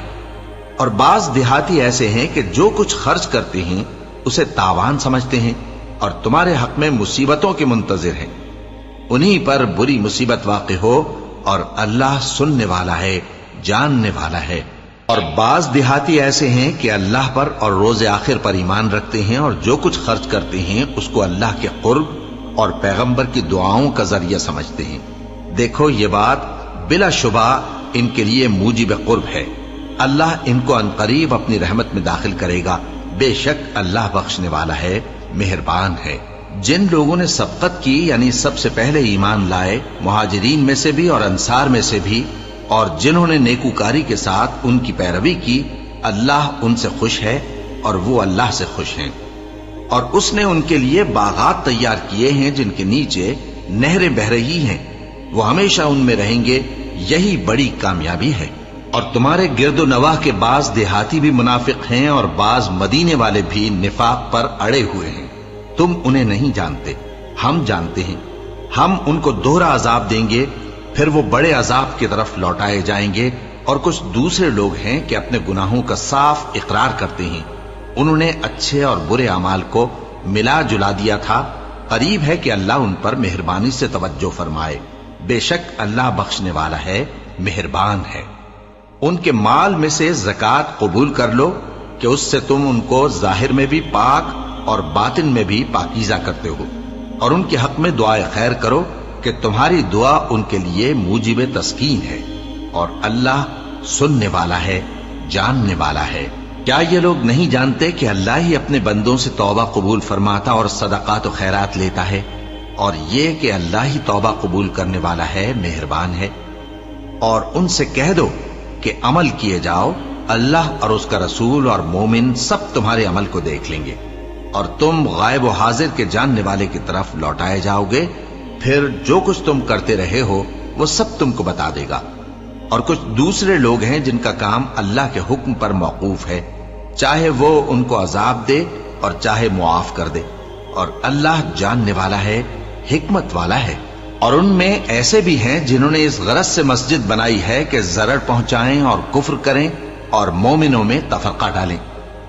اور بعض دیہاتی ایسے ہیں کہ جو کچھ خرچ کرتے ہیں اسے تاوان سمجھتے ہیں اور تمہارے حق میں مصیبتوں کے منتظر ہیں، انہی پر بری مصیبت واقع ہو، اور اللہ سننے والا ہے، جاننے والا ہے۔ اور بعض دیہاتی ایسے ہیں کہ اللہ پر اور روز آخر پر ایمان رکھتے ہیں اور جو کچھ خرچ کرتے ہیں اس کو اللہ کے قرب اور پیغمبر کی دعاؤں کا ذریعہ سمجھتے ہیں۔ دیکھو یہ بات بلا شبہ ان کے لیے موجب قرب ہے، اللہ ان کو عنقریب اپنی رحمت میں داخل کرے گا، بے شک اللہ بخشنے والا ہے، مہربان ہے۔ جن لوگوں نے سبقت کی یعنی سب سے پہلے ایمان لائے، مہاجرین میں سے بھی اور انصار میں سے بھی، اور جنہوں نے نیکوکاری کے ساتھ ان کی پیروی کی، اللہ ان سے خوش ہے اور وہ اللہ سے خوش ہیں۔ اور اس نے ان کے لیے باغات تیار کیے ہیں جن کے نیچے نہریں بہہ رہی ہیں، وہ ہمیشہ ان میں رہیں گے، یہی بڑی کامیابی ہے۔ اور تمہارے گرد و نواح کے بعض دیہاتی بھی منافق ہیں اور بعض مدینے والے بھی نفاق پر اڑے ہوئے ہیں، تم انہیں نہیں جانتے، ہم جانتے ہیں۔ ہم ان کو دوہرا عذاب دیں گے، پھر وہ بڑے عذاب کی طرف لوٹائے جائیں گے۔ اور کچھ دوسرے لوگ ہیں کہ اپنے گناہوں کا صاف اقرار کرتے ہیں، انہوں نے اچھے اور برے اعمال کو ملا جلا دیا تھا، قریب ہے کہ اللہ ان پر مہربانی سے توجہ فرمائے، بے شک اللہ بخشنے والا ہے، مہربان ہے۔ ان کے مال میں سے زکوٰۃ قبول کر لو کہ اس سے تم ان کو ظاہر میں بھی پاک اور باطن میں بھی پاکیزہ کرتے ہو، اور ان کے حق میں دعائے خیر کرو کہ تمہاری دعا ان کے لیے موجب تسکین ہے، اور اللہ سننے والا ہے، جاننے والا ہے۔ کیا یہ لوگ نہیں جانتے کہ اللہ ہی اپنے بندوں سے توبہ قبول فرماتا اور صدقات و خیرات لیتا ہے، اور یہ کہ اللہ ہی توبہ قبول کرنے والا ہے، مہربان ہے۔ اور ان سے کہہ دو کہ عمل کیے جاؤ، اللہ اور اس کا رسول اور مومن سب تمہارے عمل کو دیکھ لیں گے، اور تم غائب و حاضر کے جاننے والے کی طرف لوٹائے جاؤ گے، پھر جو کچھ تم کرتے رہے ہو وہ سب تم کو بتا دے گا۔ اور کچھ دوسرے لوگ ہیں جن کا کام اللہ کے حکم پر موقوف ہے، چاہے وہ ان کو عذاب دے اور چاہے معاف کر دے، اور اللہ جاننے والا ہے، حکمت والا ہے۔ اور ان میں ایسے بھی ہیں جنہوں نے اس غرض سے مسجد بنائی ہے کہ ضرر پہنچائیں اور کفر کریں اور مومنوں میں تفرقہ ڈالیں،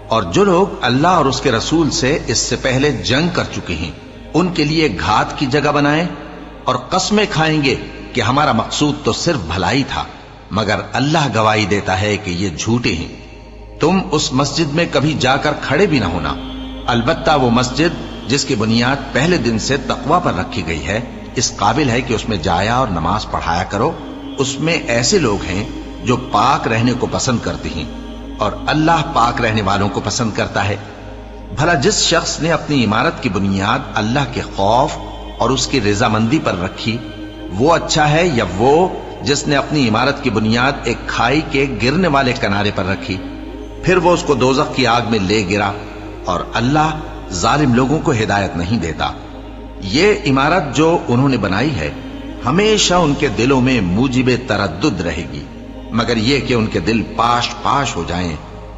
اور جو لوگ اللہ اور اس کے رسول سے اس سے پہلے جنگ کر چکے ہیں ان کے لیے گھات کی جگہ بنائیں، اور قسمیں کھائیں گے کہ ہمارا مقصود تو صرف بھلائی تھا، مگر اللہ گواہی دیتا ہے کہ یہ جھوٹے ہیں۔ تم اس مسجد میں کبھی جا کر کھڑے بھی نہ ہونا، البتہ وہ مسجد جس کی بنیاد پہلے دن سے تقوی پر رکھی گئی ہے اس قابل ہے کہ اس میں جایا اور نماز پڑھایا کرو۔ اس میں ایسے لوگ ہیں جو پاک رہنے کو پسند کرتے ہیں، اور اللہ پاک رہنے والوں کو پسند کرتا ہے۔ بھلا جس شخص نے اپنی عمارت کی بنیاد اللہ کے خوف اور اس کی رضامندی پر رکھی، وہ اچھا ہے یا وہ جس نے اپنی عمارت کی بنیاد ایک کھائی کے گرنے والے کنارے پر رکھی، پھر وہ اس کو دوزخ کی آگ میں لے گرا، اور اللہ ظالم لوگوں کو ہدایت نہیں دیتا۔ یہ عمارت جو انہوں نے بنائی ہے ہمیشہ ان کے دلوں میں موجب تردد رہے گی، مگر یہ کہ ان کے دل پاش پاش ہو جائیں،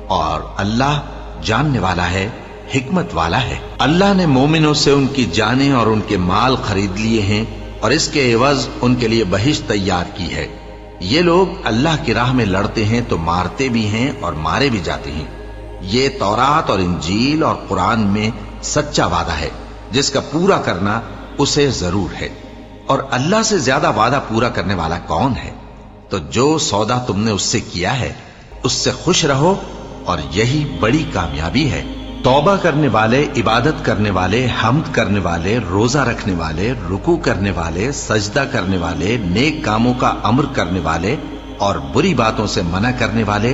اور اللہ جاننے والا ہے، حکمت والا ہے۔ اللہ نے مومنوں سے ان کی جانیں اور ان کے مال خرید لیے ہیں، اور اس کے عوض ان کے لیے بہشت تیار کی ہے۔ یہ لوگ اللہ کی راہ میں لڑتے ہیں تو مارتے بھی ہیں اور مارے بھی جاتے ہیں۔ یہ تورات اور انجیل اور قرآن میں سچا وعدہ ہے جس کا پورا کرنا اسے ضرور ہے، اور اللہ سے زیادہ وعدہ پورا کرنے والا کون ہے؟ تو جو سودا تم نے اس سے کیا ہے اس سے خوش رہو، اور یہی بڑی کامیابی ہے۔ توبہ کرنے والے، عبادت کرنے والے، حمد کرنے والے، روزہ رکھنے والے، رکوع کرنے والے، سجدہ کرنے والے، نیک کاموں کا امر کرنے والے اور بری باتوں سے منع کرنے والے،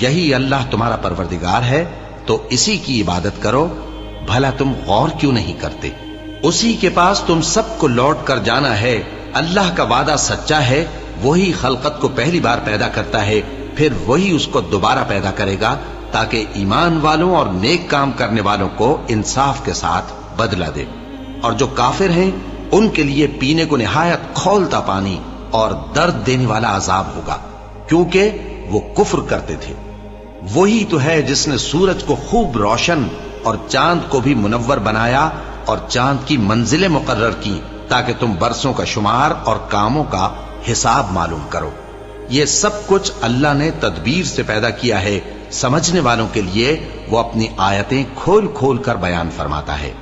یہی اللہ تمہارا پروردگار ہے تو اسی کی عبادت کرو، بھلا تم غور کیوں نہیں کرتے؟ اسی کے پاس تم سب کو لوٹ کر جانا ہے، اللہ کا وعدہ سچا ہے، وہی خلقت کو پہلی بار پیدا کرتا ہے، پھر وہی اس کو دوبارہ پیدا کرے گا تاکہ ایمان والوں اور نیک کام کرنے والوں کو انصاف کے ساتھ بدلہ دے۔ اور جو کافر ہیں ان کے لیے پینے کو نہایت کھولتا پانی اور درد دینے والا عذاب ہوگا، کیونکہ وہ کفر کرتے تھے۔ وہی تو ہے جس نے سورج کو خوب روشن اور چاند کو بھی منور بنایا اور چاند کی منزلیں مقرر کی تاکہ تم برسوں کا شمار اور کاموں کا حساب معلوم کرو۔ یہ سب کچھ اللہ نے تدبیر سے پیدا کیا ہے، سمجھنے والوں کے لیے وہ اپنی آیتیں کھول کھول کر بیان فرماتا ہے۔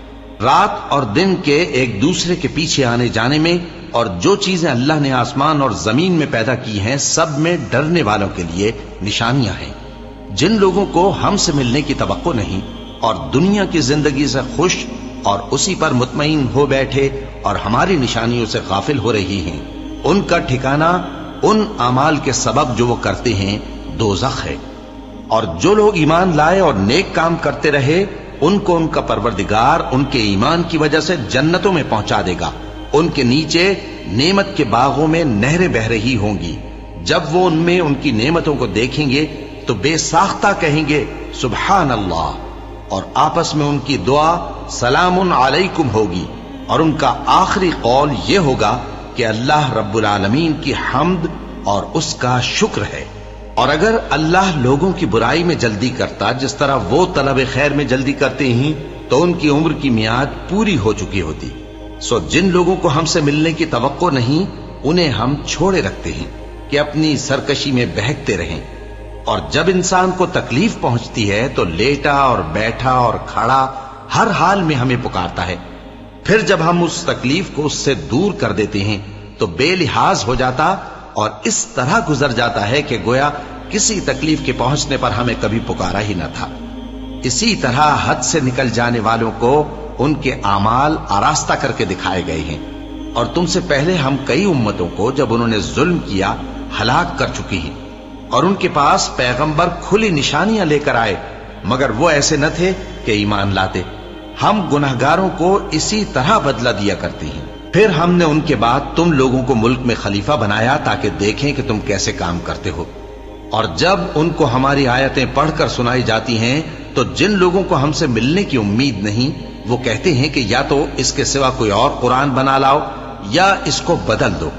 رات اور دن کے ایک دوسرے کے پیچھے آنے جانے میں اور جو چیزیں اللہ نے آسمان اور زمین میں پیدا کی ہیں سب میں ڈرنے والوں کے لیے نشانیاں ہیں۔ جن لوگوں کو ہم سے ملنے کی توقع نہیں اور دنیا کی زندگی سے خوش اور اسی پر مطمئن ہو بیٹھے اور ہماری نشانیوں سے غافل ہو رہی ہیں، ان کا ٹھکانہ ان اعمال کے سبب جو وہ کرتے ہیں دوزخ ہے۔ اور جو لوگ ایمان لائے اور نیک کام کرتے رہے ان کو ان کا پروردگار ان کے ایمان کی وجہ سے جنتوں میں پہنچا دے گا، ان کے نیچے نعمت کے باغوں میں نہریں بہہ رہی ہوں گی۔ جب وہ ان میں ان کی نعمتوں کو دیکھیں گے تو بے ساختہ کہیں گے سبحان اللہ، اور آپس میں ان کی دعا سلام علیکم ہوگی، اور ان کا آخری قول یہ ہوگا کہ اللہ رب العالمین کی حمد اور اس کا شکر ہے۔ اور اگر اللہ لوگوں کی برائی میں جلدی کرتا جس طرح وہ طلب خیر میں جلدی کرتے ہیں تو ان کی عمر کی میعاد پوری ہو چکی ہوتی۔ سو جن لوگوں کو ہم سے ملنے کی توقع نہیں انہیں ہم چھوڑے رکھتے ہیں کہ اپنی سرکشی میں بہکتے رہیں، اور جب انسان کو تکلیف پہنچتی ہے تو لیٹا اور بیٹھا اور کھڑا ہر حال میں ہمیں پکارتا ہے، پھر جب ہم اس تکلیف کو اس سے دور کر دیتے ہیں تو بے لحاظ ہو جاتا اور اس طرح گزر جاتا ہے کہ گویا کسی تکلیف کے پہنچنے پر ہمیں کبھی پکارا ہی نہ تھا۔ اسی طرح حد سے نکل جانے والوں کو ان کے اعمال آراستہ کر کے دکھائے گئے ہیں، اور تم سے پہلے ہم کئی امتوں کو جب انہوں نے ظلم کیا ہلاک کر چکی ہیں، اور ان کے پاس پیغمبر کھلی نشانیاں لے کر آئے مگر وہ ایسے نہ تھے کہ ایمان لاتے۔ ہم گنہگاروں کو اسی طرح بدلہ دیا کرتے ہیں۔ پھر ہم نے ان کے بعد تم لوگوں کو ملک میں خلیفہ بنایا تاکہ دیکھیں کہ تم کیسے کام کرتے ہو، اور جب ان کو ہماری آیتیں پڑھ کر سنائی جاتی ہیں تو جن لوگوں کو ہم سے ملنے کی امید نہیں وہ کہتے ہیں کہ یا تو اس کے سوا کوئی اور قرآن بنا لاؤ یا اس کو بدل دو۔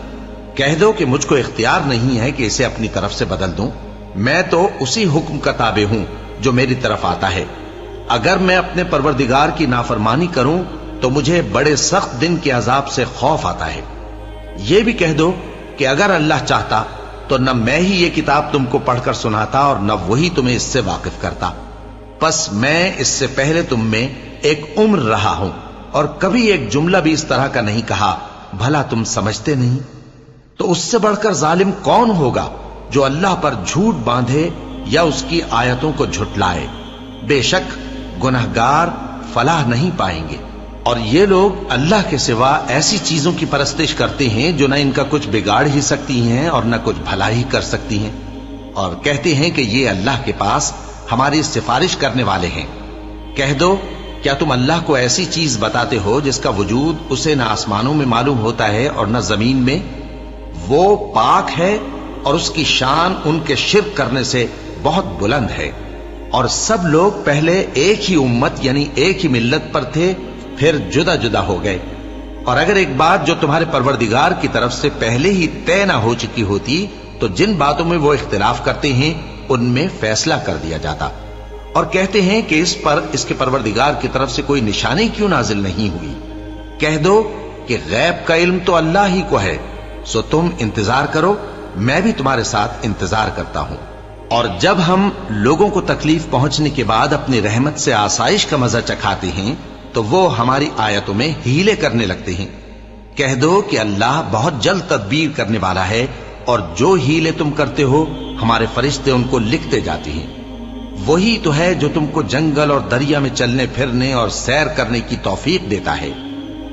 کہہ دو کہ مجھ کو اختیار نہیں ہے کہ اسے اپنی طرف سے بدل دوں، میں تو اسی حکم کا تابع ہوں جو میری طرف آتا ہے۔ اگر میں اپنے پروردگار کی نافرمانی کروں تو مجھے بڑے سخت دن کے عذاب سے خوف آتا ہے۔ یہ بھی کہہ دو کہ اگر اللہ چاہتا تو نہ میں ہی یہ کتاب تم کو پڑھ کر سناتا اور نہ وہی تمہیں اس سے واقف کرتا، پس میں اس سے پہلے تم میں ایک عمر رہا ہوں اور کبھی ایک جملہ بھی اس طرح کا نہیں کہا، بھلا تم سمجھتے نہیں؟ تو اس سے بڑھ کر ظالم کون ہوگا جو اللہ پر جھوٹ باندھے یا اس کی آیتوں کو جھٹلائے؟ بے شک گنہگار فلاح نہیں پائیں گے۔ اور یہ لوگ اللہ کے سوا ایسی چیزوں کی پرستش کرتے ہیں جو نہ ان کا کچھ بگاڑ ہی سکتی ہیں اور نہ کچھ بھلا ہی کر سکتی ہیں، اور کہتے ہیں کہ یہ اللہ کے پاس ہماری سفارش کرنے والے ہیں۔ کہہ دو کیا تم اللہ کو ایسی چیز بتاتے ہو جس کا وجود اسے نہ آسمانوں میں معلوم ہوتا ہے اور نہ زمین میں؟ وہ پاک ہے اور اس کی شان ان کے شرک کرنے سے بہت بلند ہے۔ اور سب لوگ پہلے ایک ہی امت یعنی ایک ہی ملت پر تھے، پھر جدا جدا ہو گئے۔ اور اگر ایک بات جو تمہارے پروردگار کی طرف سے پہلے ہی طے نہ ہو چکی ہوتی تو جن باتوں میں وہ اختلاف کرتے ہیں ان میں فیصلہ کر دیا جاتا۔ اور کہتے ہیں کہ اس پر اس کے پروردگار کی طرف سے کوئی نشانی کیوں نازل نہیں ہوئی؟ کہہ دو کہ غیب کا علم تو اللہ ہی کو ہے، سو تم انتظار کرو، میں بھی تمہارے ساتھ انتظار کرتا ہوں۔ اور جب ہم لوگوں کو تکلیف پہنچنے کے بعد اپنی رحمت سے آسائش کا مزہ چکھاتے ہیں تو وہ ہماری آیتوں میں ہیلے کرنے لگتے ہیں۔ کہہ دو کہ اللہ بہت جلد تدبیر کرنے والا ہے، اور جو ہیلے تم کرتے ہو ہمارے فرشتے ان کو لکھتے جاتے ہیں۔ وہی تو ہے جو تم کو جنگل اور دریا میں چلنے پھرنے اور سیر کرنے کی توفیق دیتا ہے،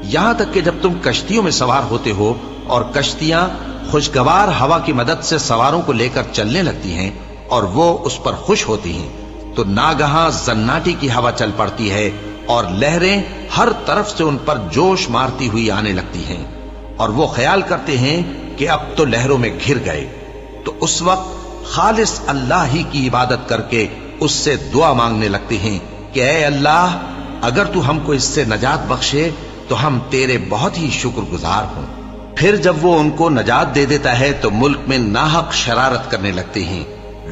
یہاں تک کہ جب تم کشتیوں میں سوار ہوتے ہو، اور کشتیاں خوشگوار ہوا کی مدد سے سواروں کو لے کر چلنے لگتی ہیں، اور وہ اس پر خوش ہوتی ہیں تو ناگہاں زناٹی کی ہوا چل پڑتی ہے اور لہریں ہر طرف سے ان پر جوش مارتی ہوئی آنے لگتی ہیں، اور وہ خیال کرتے ہیں کہ اب تو لہروں میں گھر گئے۔ تو اس وقت خالص اللہ ہی کی عبادت کر کے اس سے دعا مانگنے لگتے ہیں کہ اے اللہ، اگر تو ہم کو اس سے نجات بخشے تو ہم تیرے بہت ہی شکر گزار ہوں۔ پھر جب وہ ان کو نجات دے دیتا ہے تو ملک میں ناحق شرارت کرنے لگتے ہیں۔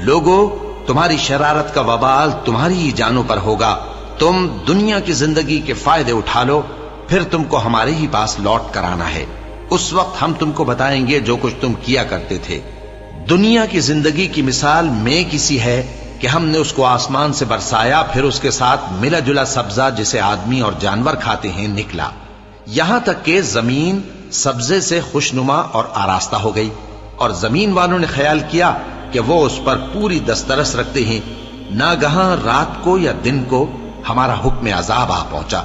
لوگو، تمہاری شرارت کا وبال تمہاری ہی جانوں پر ہوگا۔ تم دنیا کی زندگی کے فائدے اٹھا لو، پھر تم کو ہمارے ہی پاس لوٹ کر آنا ہے۔ اس وقت ہم تم کو بتائیں گے جو کچھ تم کیا کرتے تھے۔ دنیا کی زندگی کی مثال میں کسی ہے کہ ہم نے اس کو آسمان سے برسایا، پھر اس کے ساتھ ملا جلا سبزہ جسے آدمی اور جانور کھاتے ہیں نکلا، یہاں تک کہ زمین سبزے سے خوشنما اور آراستہ ہو گئی، اور زمین والوں نے خیال کیا کہ وہ اس پر پوری دسترس رکھتے ہیں۔ ناگہاں رات کو یا دن کو ہمارا حکم عذاب آ پہنچا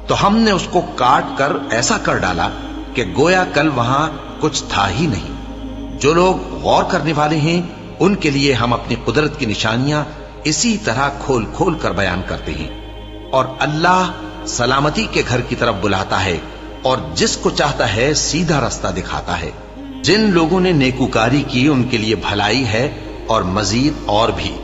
تو ہم نے اس کو کاٹ کر ایسا کر ڈالا کہ گویا کل وہاں کچھ تھا ہی نہیں۔ جو لوگ غور کرنے والے ہیں ان کے لیے ہم اپنی قدرت کی نشانیاں اسی طرح کھول کھول کر بیان کرتے ہیں۔ اور اللہ سلامتی کے گھر کی طرف بلاتا ہے اور جس کو چاہتا ہے سیدھا رستہ دکھاتا ہے۔ جن لوگوں نے نیکوکاری کی ان کے لیے بھلائی ہے اور مزید اور بھی،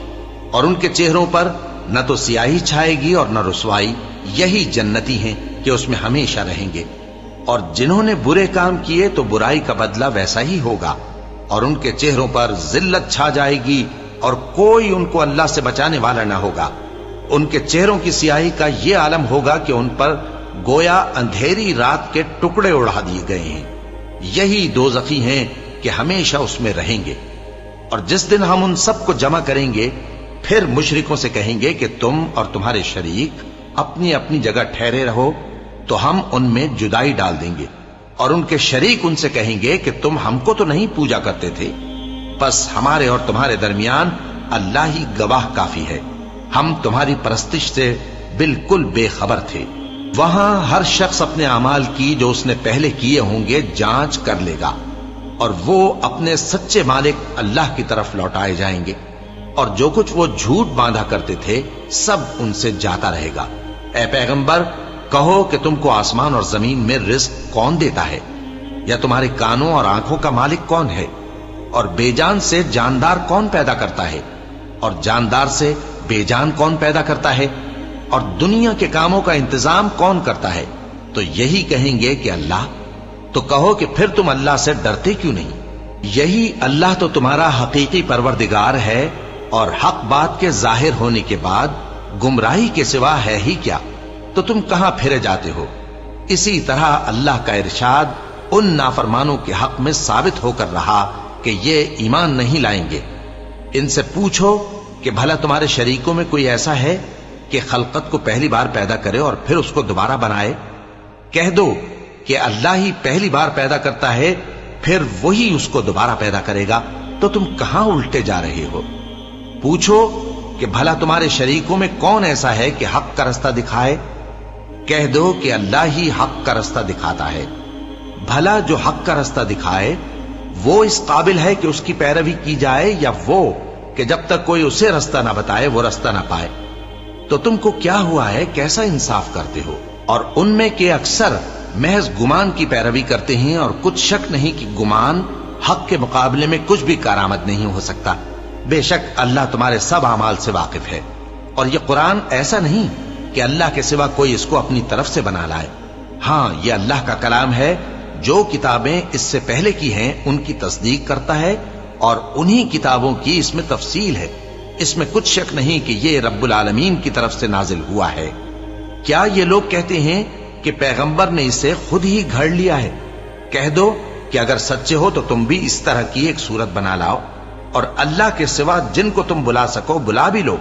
اور ان کے چہروں پر نہ تو سیاہی چھائے گی اور نہ رسوائی، یہی جنتی ہیں کہ اس میں ہمیشہ رہیں گے۔ اور جنہوں نے برے کام کیے تو برائی کا بدلہ ویسا ہی ہوگا، اور ان کے چہروں پر ذلت چھا جائے گی اور کوئی ان کو اللہ سے بچانے والا نہ ہوگا۔ ان کے چہروں کی سیاہی کا یہ عالم ہوگا کہ ان پر گویا اندھیری رات کے ٹکڑے اڑا دیے گئے ہیں۔ یہی دوزخی ہیں کہ ہمیشہ اس میں رہیں گے۔ اور جس دن ہم ان سب کو جمع کریں گے پھر مشرکوں سے کہیں گے کہ تم اور تمہارے شریک اپنی اپنی جگہ ٹھہرے رہو تو ہم ان میں جدائی ڈال دیں گے، اور ان کے شریک ان سے کہیں گے کہ تم ہم کو تو نہیں پوجا کرتے تھے، بس ہمارے اور تمہارے درمیان اللہ ہی گواہ کافی ہے، ہم تمہاری پرستش سے بالکل بے خبر تھے۔ وہاں ہر شخص اپنے اعمال کی جو اس نے پہلے کیے ہوں گے جانچ کر لے گا، اور وہ اپنے سچے مالک اللہ کی طرف لوٹائے جائیں گے، اور جو کچھ وہ جھوٹ باندھا کرتے تھے سب ان سے جاتا رہے گا۔ اے پیغمبر، کہو کہ تم کو آسمان اور زمین میں رزق کون دیتا ہے، یا تمہارے کانوں اور آنکھوں کا مالک کون ہے، اور بے جان سے جاندار کون پیدا کرتا ہے، اور جاندار سے بے جان کون پیدا کرتا ہے، اور دنیا کے کاموں کا انتظام کون کرتا ہے؟ تو یہی کہیں گے کہ اللہ۔ تو کہو کہ پھر تم اللہ سے ڈرتے کیوں نہیں؟ یہی اللہ تو تمہارا حقیقی پروردگار ہے، اور حق بات کے ظاہر ہونے کے بعد گمراہی کے سوا ہے ہی کیا؟ تو تم کہاں پھرے جاتے ہو؟ اسی طرح اللہ کا ارشاد ان نافرمانوں کے حق میں ثابت ہو کر رہا کہ یہ ایمان نہیں لائیں گے۔ ان سے پوچھو کہ بھلا تمہارے شریکوں میں کوئی ایسا ہے کہ خلقت کو پہلی بار پیدا کرے اور پھر اس کو دوبارہ بنائے؟ کہہ دو کہ اللہ ہی پہلی بار پیدا کرتا ہے، پھر وہی اس کو دوبارہ پیدا کرے گا، تو تم کہاں الٹے جا رہے ہو؟ پوچھو کہ بھلا تمہارے شریکوں میں کون ایسا ہے کہ حق کا رستہ دکھائے؟ کہہ دو کہ اللہ ہی حق کا رستہ دکھاتا ہے۔ بھلا جو حق کا رستہ دکھائے وہ اس قابل ہے کہ اس کی پیروی کی جائے، یا وہ کہ جب تک کوئی اسے رستہ نہ بتائے وہ رستہ نہ پائے؟ تو تم کو کیا ہوا ہے، کیسا انصاف کرتے ہو؟ اور ان میں کے اکثر محض گمان کی پیروی کرتے ہیں، اور کچھ شک نہیں کہ گمان حق کے مقابلے میں کچھ بھی کارآمد نہیں ہو سکتا۔ بے شک اللہ تمہارے سب اعمال سے واقف ہے، اور یہ قرآن ایسا نہیں کہ اللہ کے سوا کوئی اس کو اپنی طرف سے بنا لائے۔ ہاں، یہ اللہ کا کلام ہے، جو کتابیں اس سے پہلے کی ہیں ان کی تصدیق کرتا ہے، اور انہی کتابوں کی اس میں تفصیل ہے۔ اس میں کچھ شک نہیں کہ یہ رب العالمین کی طرف سے نازل ہوا ہے۔ کیا یہ لوگ کہتے ہیں کہ پیغمبر نے اسے خود ہی گھڑ لیا ہے؟ کہہ دو کہ اگر سچے ہو تو تم بھی اس طرح کی ایک صورت بنا لاؤ، اور اللہ کے سوا جن کو تم بلا سکو بلا بھی لو۔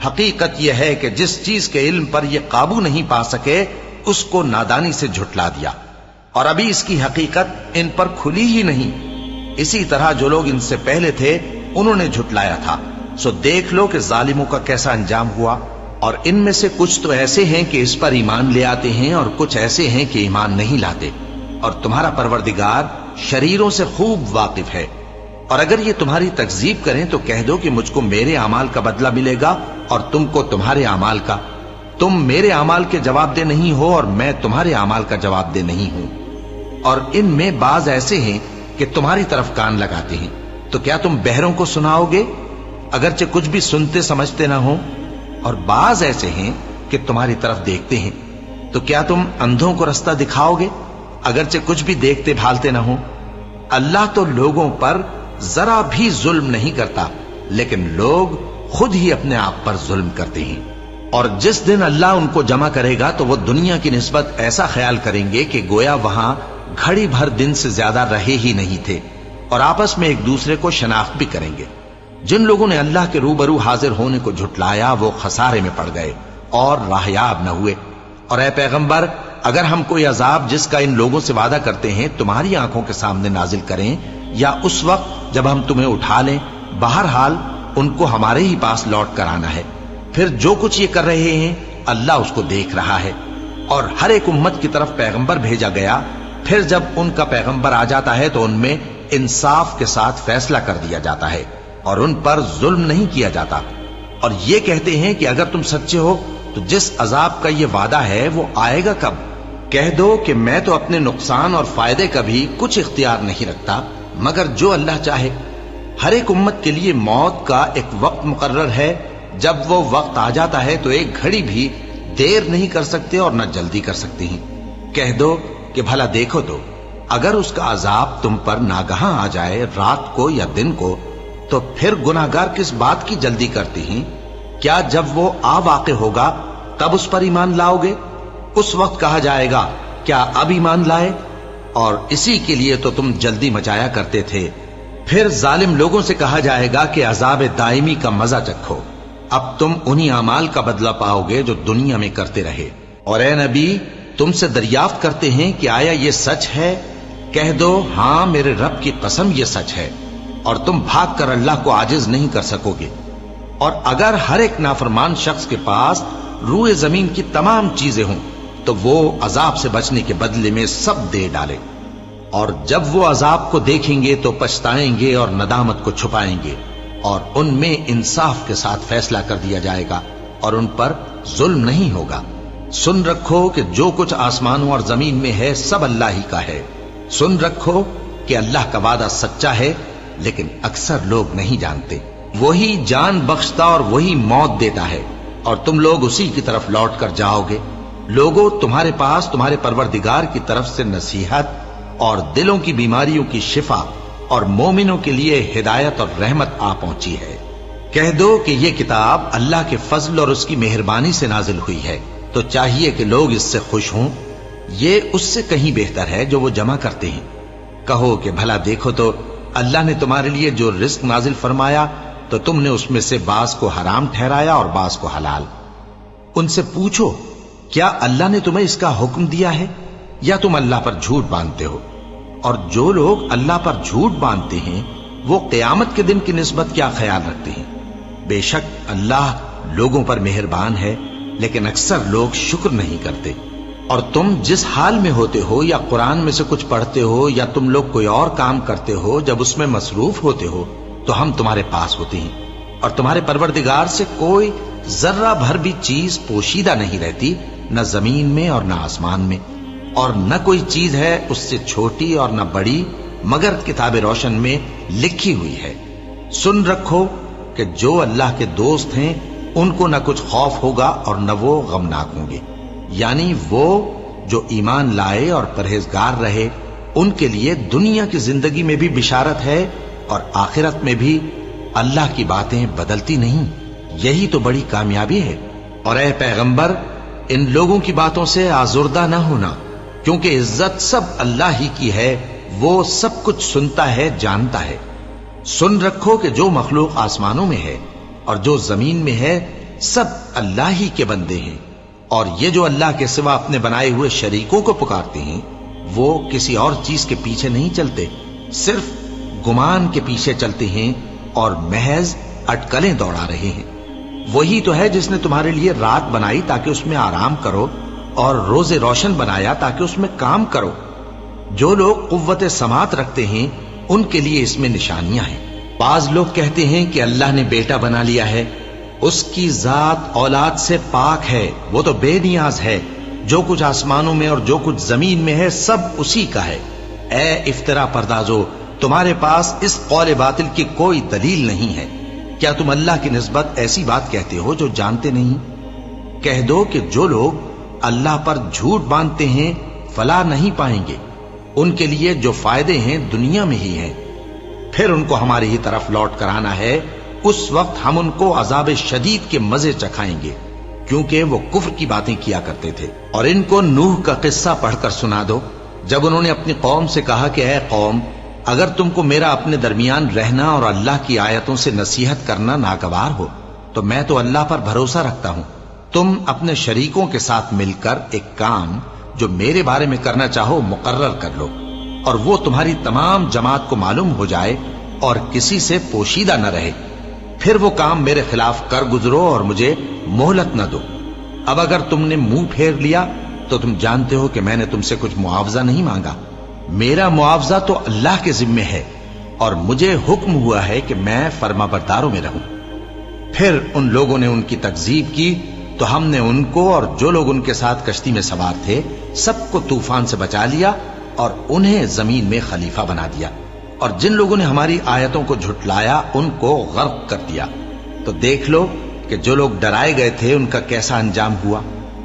حقیقت یہ ہے کہ جس چیز کے علم پر یہ قابو نہیں پا سکے اس کو نادانی سے جھٹلا دیا، اور ابھی اس کی حقیقت ان پر کھلی ہی نہیں۔ اسی طرح جو لوگ ان سے پہلے تھے انہوں نے جھٹلایا تھا، سو دیکھ لو کہ ظالموں کا کیسا انجام ہوا۔ اور ان میں سے کچھ تو ایسے ہیں کہ اس پر ایمان لے آتے ہیں، اور کچھ ایسے ہیں کہ ایمان نہیں لاتے، اور تمہارا پروردگار شریروں سے خوب واقف ہے۔ اور اگر یہ تمہاری تکذیب کریں تو کہہ دو کہ مجھ کو میرے اعمال کا بدلہ ملے گا اور تم کو تمہارے اعمال کا. تم میرے اعمال کے جواب دہ نہیں ہو اور میں تمہارے اعمال کا جواب دہ نہیں ہوں. اور ان میں بعض ایسے ہیں کہ تمہاری طرف کان لگاتے ہیں، تو کیا تم بہروں کو سناؤ گے اگرچہ کچھ بھی سنتے سمجھتے نہ ہو؟ اور بعض ایسے ہیں کہ تمہاری طرف دیکھتے ہیں، تو کیا تم اندھوں کو رستہ دکھاؤ گے اگرچہ کچھ بھی دیکھتے بھالتے نہ ہو؟ اللہ تو لوگوں پر ذرا بھی ظلم نہیں کرتا، لیکن لوگ خود ہی اپنے آپ پر ظلم کرتے ہیں. اور جس دن اللہ ان کو جمع کرے گا تو وہ دنیا کی نسبت ایسا خیال کریں گے کہ گویا وہاں گھڑی بھر دن سے زیادہ رہے ہی نہیں تھے، اور آپس میں ایک دوسرے کو شناخت بھی کریں گے. جن لوگوں نے اللہ کے روبرو حاضر ہونے کو جھٹلایا وہ خسارے میں پڑ گئے اور راہیاب نہ ہوئے. اور اے پیغمبر، اگر ہم کوئی عذاب جس کا ان لوگوں سے وعدہ کرتے ہیں تمہاری آنکھوں کے سامنے نازل کریں یا اس وقت جب ہم تمہیں اٹھا لیں، بہرحال ان کو ہمارے ہی پاس لوٹ کر آنا ہے. پھر جو کچھ یہ کر رہے ہیں اللہ اس کو دیکھ رہا ہے. اور ہر ایک امت کی طرف پیغمبر بھیجا گیا، پھر جب ان کا پیغمبر آ جاتا ہے تو ان میں انصاف کے ساتھ فیصلہ کر دیا جاتا ہے اور ان پر ظلم نہیں کیا جاتا. اور یہ کہتے ہیں کہ اگر تم سچے ہو تو جس عذاب کا یہ وعدہ ہے وہ آئے گا کب؟ کہہ دو کہ میں تو اپنے نقصان اور فائدے کا بھی کچھ اختیار نہیں رکھتا مگر جو اللہ چاہے. ہر ایک امت کے لیے موت کا ایک وقت مقرر ہے، جب وہ وقت آ جاتا ہے تو ایک گھڑی بھی دیر نہیں کر سکتے اور نہ جلدی کر سکتے ہیں. کہہ دو کہ بھلا دیکھو تو اگر اس کا عذاب تم پر ناگہاں آ جائے رات کو یا دن کو تو پھر گناہگار کس بات کی جلدی کرتے ہیں؟ کیا جب وہ آ واقع ہوگا تب اس پر ایمان لاؤ گے؟ اس وقت کہا جائے گا کیا اب ایمان لائے؟ اور اسی کے لیے تو تم جلدی مچایا کرتے تھے. پھر ظالم لوگوں سے کہا جائے گا کہ عذاب دائمی کا مزہ چکھو، اب تم انہی اعمال کا بدلہ پاؤ گے جو دنیا میں کرتے رہے. اور اے نبی، تم سے دریافت کرتے ہیں کہ آیا یہ سچ ہے؟ کہہ دو ہاں میرے رب کی قسم یہ سچ ہے، اور تم بھاگ کر اللہ کو عاجز نہیں کر سکو گے. اور اگر ہر ایک نافرمان شخص کے پاس روئے زمین کی تمام چیزیں ہوں تو وہ عذاب سے بچنے کے بدلے میں سب دے ڈالے، اور جب وہ عذاب کو دیکھیں گے تو پچھتائیں گے اور ندامت کو چھپائیں گے، اور ان میں انصاف کے ساتھ فیصلہ کر دیا جائے گا اور ان پر ظلم نہیں ہوگا. سن رکھو کہ جو کچھ آسمانوں اور زمین میں ہے سب اللہ ہی کا ہے. سن رکھو کہ اللہ کا وعدہ سچا ہے لیکن اکثر لوگ نہیں جانتے. وہی جان بخشتا اور وہی موت دیتا ہے اور تم لوگ اسی کی طرف لوٹ کر جاؤ گے. لوگوں، تمہارے پاس تمہارے پروردگار کی طرف سے نصیحت اور دلوں کی بیماریوں کی شفا اور مومنوں کے لیے ہدایت اور رحمت آ پہنچی ہے. کہہ دو کہ یہ کتاب اللہ کے فضل اور اس کی مہربانی سے نازل ہوئی ہے، تو چاہیے کہ لوگ اس سے خوش ہوں. یہ اس سے کہیں بہتر ہے جو وہ جمع کرتے ہیں. کہو کہ بھلا دیکھو تو اللہ نے تمہارے لیے جو رزق نازل فرمایا تو تم نے اس میں سے بعض کو حرام ٹھہرایا اور بعض کو حلال. ان سے پوچھو کیا اللہ نے تمہیں اس کا حکم دیا ہے یا تم اللہ پر جھوٹ باندھتے ہو؟ اور جو لوگ اللہ پر جھوٹ باندھتے ہیں وہ قیامت کے دن کی نسبت کیا خیال رکھتے ہیں؟ بے شک اللہ لوگوں پر مہربان ہے لیکن اکثر لوگ شکر نہیں کرتے. اور تم جس حال میں ہوتے ہو یا قرآن میں سے کچھ پڑھتے ہو یا تم لوگ کوئی اور کام کرتے ہو، جب اس میں مصروف ہوتے ہو تو ہم تمہارے پاس ہوتے ہیں، اور تمہارے پروردگار سے کوئی ذرہ بھر بھی چیز پوشیدہ نہیں رہتی، نہ زمین میں اور نہ آسمان میں، اور نہ کوئی چیز ہے اس سے چھوٹی اور نہ بڑی مگر کتاب روشن میں لکھی ہوئی ہے. سن رکھو کہ جو اللہ کے دوست ہیں ان کو نہ کچھ خوف ہوگا اور نہ وہ غمناک ہوں گے. یعنی وہ جو ایمان لائے اور پرہیزگار رہے ان کے لیے دنیا کی زندگی میں بھی بشارت ہے اور آخرت میں بھی. اللہ کی باتیں بدلتی نہیں، یہی تو بڑی کامیابی ہے. اور اے پیغمبر، ان لوگوں کی باتوں سے آزردہ نہ ہونا، کیونکہ عزت سب اللہ ہی کی ہے، وہ سب کچھ سنتا ہے، جانتا ہے. سن رکھو کہ جو مخلوق آسمانوں میں ہے اور جو زمین میں ہے سب اللہ ہی کے بندے ہیں. اور یہ جو اللہ کے سوا اپنے بنائے ہوئے شریکوں کو پکارتے ہیں وہ کسی اور چیز کے پیچھے نہیں چلتے، صرف گمان کے پیچھے چلتے ہیں اور محض اٹکلیں دوڑا رہے ہیں. وہی تو ہے جس نے تمہارے لیے رات بنائی تاکہ اس میں آرام کرو اور روز روشن بنایا تاکہ اس میں کام کرو. جو لوگ قوت سماعت رکھتے ہیں ان کے لیے اس میں نشانیاں ہیں۔ بعض لوگ کہتے ہیں کہ اللہ نے بیٹا بنا لیا ہے، اس کی ذات اولاد سے پاک ہے، وہ تو بے نیاز ہے، جو کچھ آسمانوں میں اور جو کچھ زمین میں ہے سب اسی کا ہے۔ اے افترا پردازو، تمہارے پاس اس قول باطل کی کوئی دلیل نہیں ہے۔ کیا تم اللہ کی نسبت ایسی بات کہتے ہو جو جانتے نہیں؟ کہہ دو کہ جو لوگ اللہ پر جھوٹ باندھتے ہیں فلاح نہیں پائیں گے، ان کے لیے جو فائدے ہیں دنیا میں ہی ہیں، پھر ان کو ہماری ہی طرف لوٹ کر آنا ہے، اس وقت ہم ان کو عذاب شدید کے مزے چکھائیں گے، کیونکہ وہ کفر کی باتیں کیا کرتے تھے۔ اور ان کو نوح کا قصہ پڑھ کر سنا دو، جب انہوں نے اپنی قوم سے کہا کہ اے قوم، اگر تم کو میرا اپنے درمیان رہنا اور اللہ کی آیتوں سے نصیحت کرنا ناگوار ہو تو میں تو اللہ پر بھروسہ رکھتا ہوں، تم اپنے شریکوں کے ساتھ مل کر ایک کام جو میرے بارے میں کرنا چاہو مقرر کر لو، اور وہ تمہاری تمام جماعت کو معلوم ہو جائے اور کسی سے پوشیدہ نہ رہے، پھر وہ کام میرے خلاف کر گزرو اور مجھے مہلت نہ دو۔ اب اگر تم نے منہ پھیر لیا تو تم جانتے ہو کہ میں نے تم سے کچھ معاوضہ نہیں مانگا، میرا معاوضہ تو اللہ کے ذمے ہے، اور مجھے حکم ہوا ہے کہ میں فرما برداروں میں رہوں۔ پھر ان لوگوں نے ان کی تکذیب کی تو ہم نے ان کو اور جو لوگ ان کے ساتھ کشتی میں سوار تھے سب کو طوفان سے بچا لیا اور انہیں زمین میں خلیفہ بنا دیا، اور جن لوگوں نے ہماری آیتوں کو جھٹلایا ان کو غرق کر دیا۔ تو دیکھ لو کہ جو لوگ ڈرائے گئے تھے ان کا کیسا انجام ہوا۔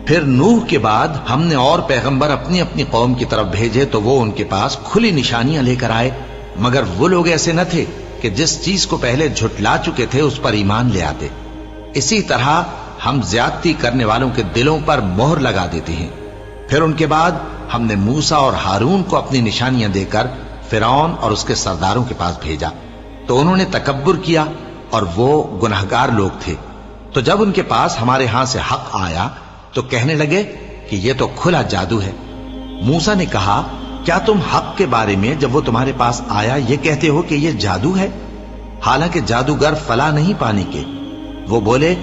پھر نوح کے بعد ہم نے اور پیغمبر اپنی اپنی قوم کی طرف بھیجے تو وہ ان کے پاس کھلی نشانیاں لے کر آئے، مگر وہ لوگ ایسے نہ تھے کہ جس چیز کو پہلے جھٹلا چکے تھے اس پر ایمان لے آتے۔ اسی طرح ہم زیادتی کرنے والوں کے دلوں پر مہر لگا دیتے ہیں۔ پھر ان کے بعد ہم نے موسیٰ اور ہارون کو اپنی نشانیاں دے کر فرعون اور اس کے سرداروں کے پاس بھیجا، تو انہوں نے تکبر کیا اور وہ گناہگار لوگ تھے۔ تو جب ان کے پاس ہمارے ہاں سے حق آیا تو کہنے لگے کہ یہ تو کھلا جادو ہے۔ موسیٰ نے کہا، کیا تم حق کے بارے میں جب وہ تمہارے پاس آیا یہ کہتے ہو کہ یہ جادو ہے، حالانکہ جادوگر فلاح نہیں پانے کے؟ وہ بولے،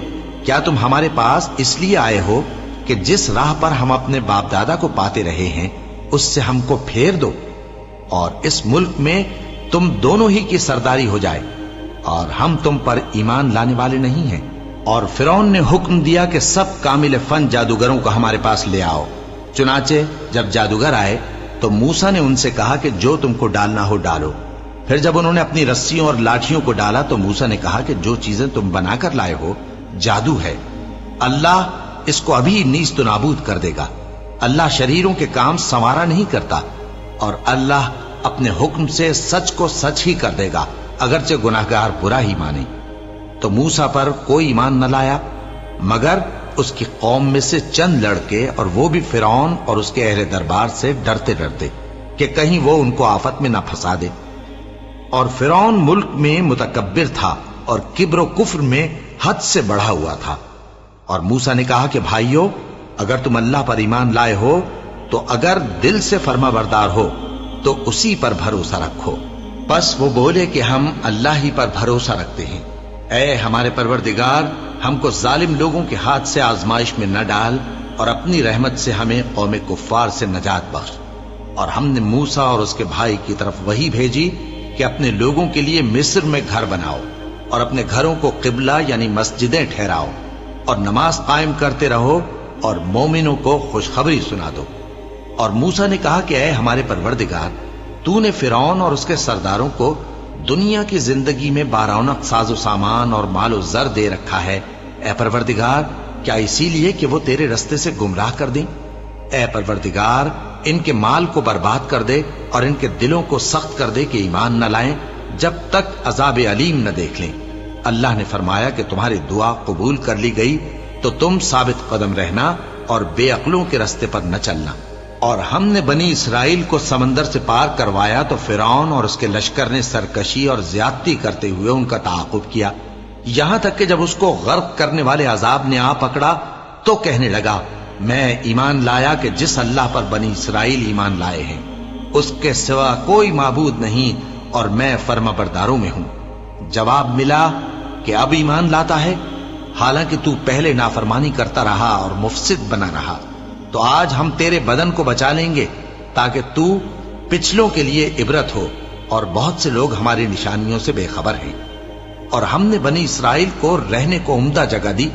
کیا تم ہمارے پاس اس لیے آئے ہو کہ جس راہ پر ہم اپنے باپ دادا کو پاتے رہے ہیں اس سے ہم کو پھیر دو، اور اس ملک میں تم دونوں ہی کی سرداری ہو جائے، اور ہم تم پر ایمان لانے والے نہیں ہیں؟ اور فرعون نے حکم دیا کہ سب کامل فن جادوگروں کو ہمارے پاس لے آؤ۔ چنانچہ جب جادوگر آئے تو موسیٰ نے ان سے کہا کہ جو تم کو ڈالنا ہو ڈالو۔ پھر جب انہوں نے اپنی رسیوں اور لاٹھیوں کو ڈالا تو موسیٰ نے کہا کہ جو چیزیں تم بنا کر لائے ہو جادو ہے، اللہ اس کو ابھی نیست و نابود کر دے گا۔ اللہ شریروں کے کام سنوارا نہیں کرتا، اور اللہ اپنے حکم سے سچ کو سچ ہی کر دے گا، اگرچہ گناہگار برا ہی مانے۔ تو موسیٰ پر کوئی ایمان نہ لایا مگر اس کی قوم میں سے چند لڑکے، اور وہ بھی فرعون اور اس کے اہل دربار سے ڈرتے ڈرتے کہ کہیں وہ ان کو آفت میں نہ پھنسا دے۔ اور فرعون ملک میں متکبر تھا اور کبر و کفر میں حد سے بڑھا ہوا تھا۔ اور موسیٰ نے کہا کہ بھائیو، اگر تم اللہ پر ایمان لائے ہو تو اگر دل سے فرما بردار ہو تو اسی پر بھروسہ رکھو۔ پس وہ بولے کہ ہم اللہ ہی پر بھروسہ رکھتے ہیں۔ اے ہمارے پروردگار، ہم کو ظالم لوگوں کے ہاتھ سے آزمائش میں نہ ڈال، اور اپنی رحمت سے ہمیں قوم کفار سے نجات بخش۔ اور ہم نے موسیٰ اور اس کے بھائی کی طرف وحی بھیجی کہ اپنے لوگوں کے لیے مصر میں گھر بناؤ، اور اپنے گھروں کو قبلہ یعنی مسجدیں ٹھہراؤ، اور نماز قائم کرتے رہو، اور مومنوں کو خوشخبری سنا دو۔ اور موسیٰ نے کہا کہ اے ہمارے پروردگار، تو نے فرعون اور اس کے سرداروں کو دنیا کی زندگی میں بارونق ساز و سامان اور مال و زر دے رکھا ہے، اے پروردگار کیا اسی لیے کہ وہ تیرے رستے سے گمراہ کر دیں؟ اے پروردگار ان کے مال کو برباد کر دے اور ان کے دلوں کو سخت کر دے کہ ایمان نہ لائیں جب تک عذاب علیم نہ دیکھ لیں۔ اللہ نے فرمایا کہ تمہاری دعا قبول کر لی گئی تو تم ثابت قدم رہنا اور بے عقلوں کے رستے پر نہ چلنا۔ اور ہم نے بنی اسرائیل کو سمندر سے پار کروایا تو فرعون اور اس کے لشکر نے سرکشی اور زیادتی کرتے ہوئے ان کا تعاقب کیا، یہاں تک کہ جب اس کو غرق کرنے والے عذاب نے آ پکڑا تو کہنے لگا، میں ایمان لایا کہ جس اللہ پر بنی اسرائیل ایمان لائے ہیں اس کے سوا کوئی معبود نہیں، اور میں فرما برداروں میں ہوں۔ جواب ملا کہ اب ایمان لاتا ہے، حالانکہ تو پہلے نافرمانی کرتا رہا اور مفسد بنا رہا، تو آج ہم تیرے بدن کو بچا لیں گے تاکہ تو پچھلوں کے لیے عبرت ہو اور بہت سے لوگ ہماری نشانیوں سے بے خبر ہیں۔ اور ہم نے بنی اسرائیل کو رہنے کو عمدہ جگہ دی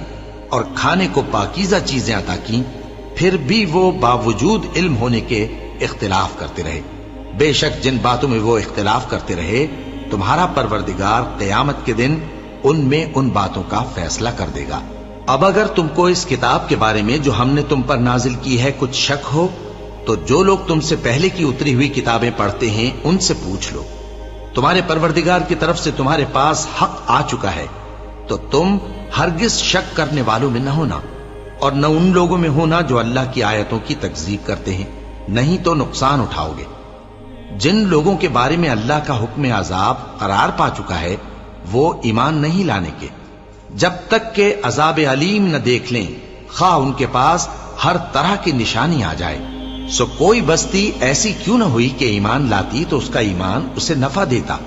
اور کھانے کو پاکیزہ چیزیں عطا کی، پھر بھی وہ باوجود علم ہونے کے اختلاف کرتے رہے۔ بے شک جن باتوں میں وہ اختلاف کرتے رہے، تمہارا پروردگار قیامت کے دن ان میں ان باتوں کا فیصلہ کر دے گا۔ اب اگر تم کو اس کتاب کے بارے میں جو ہم نے تم پر نازل کی ہے کچھ شک ہو تو جو لوگ تم سے پہلے کی اتری ہوئی کتابیں پڑھتے ہیں ان سے پوچھ لو۔ تمہارے پروردگار کی طرف سے تمہارے پاس حق آ چکا ہے، تو تم ہرگز شک کرنے والوں میں نہ ہونا، اور نہ ان لوگوں میں ہونا جو اللہ کی آیتوں کی تکذیب کرتے ہیں، نہیں تو نقصان اٹھاؤ گے۔ جن لوگوں کے بارے میں اللہ کا حکم عذاب قرار پا چکا ہے وہ ایمان نہیں لانے کے جب تک کہ عذاب علیم نہ دیکھ لیں، خواہ ان کے پاس ہر طرح کی نشانی آ جائے۔ سو کوئی بستی ایسی کیوں نہ ہوئی کہ ایمان لاتی تو اس کا ایمان اسے نفع دیتا۔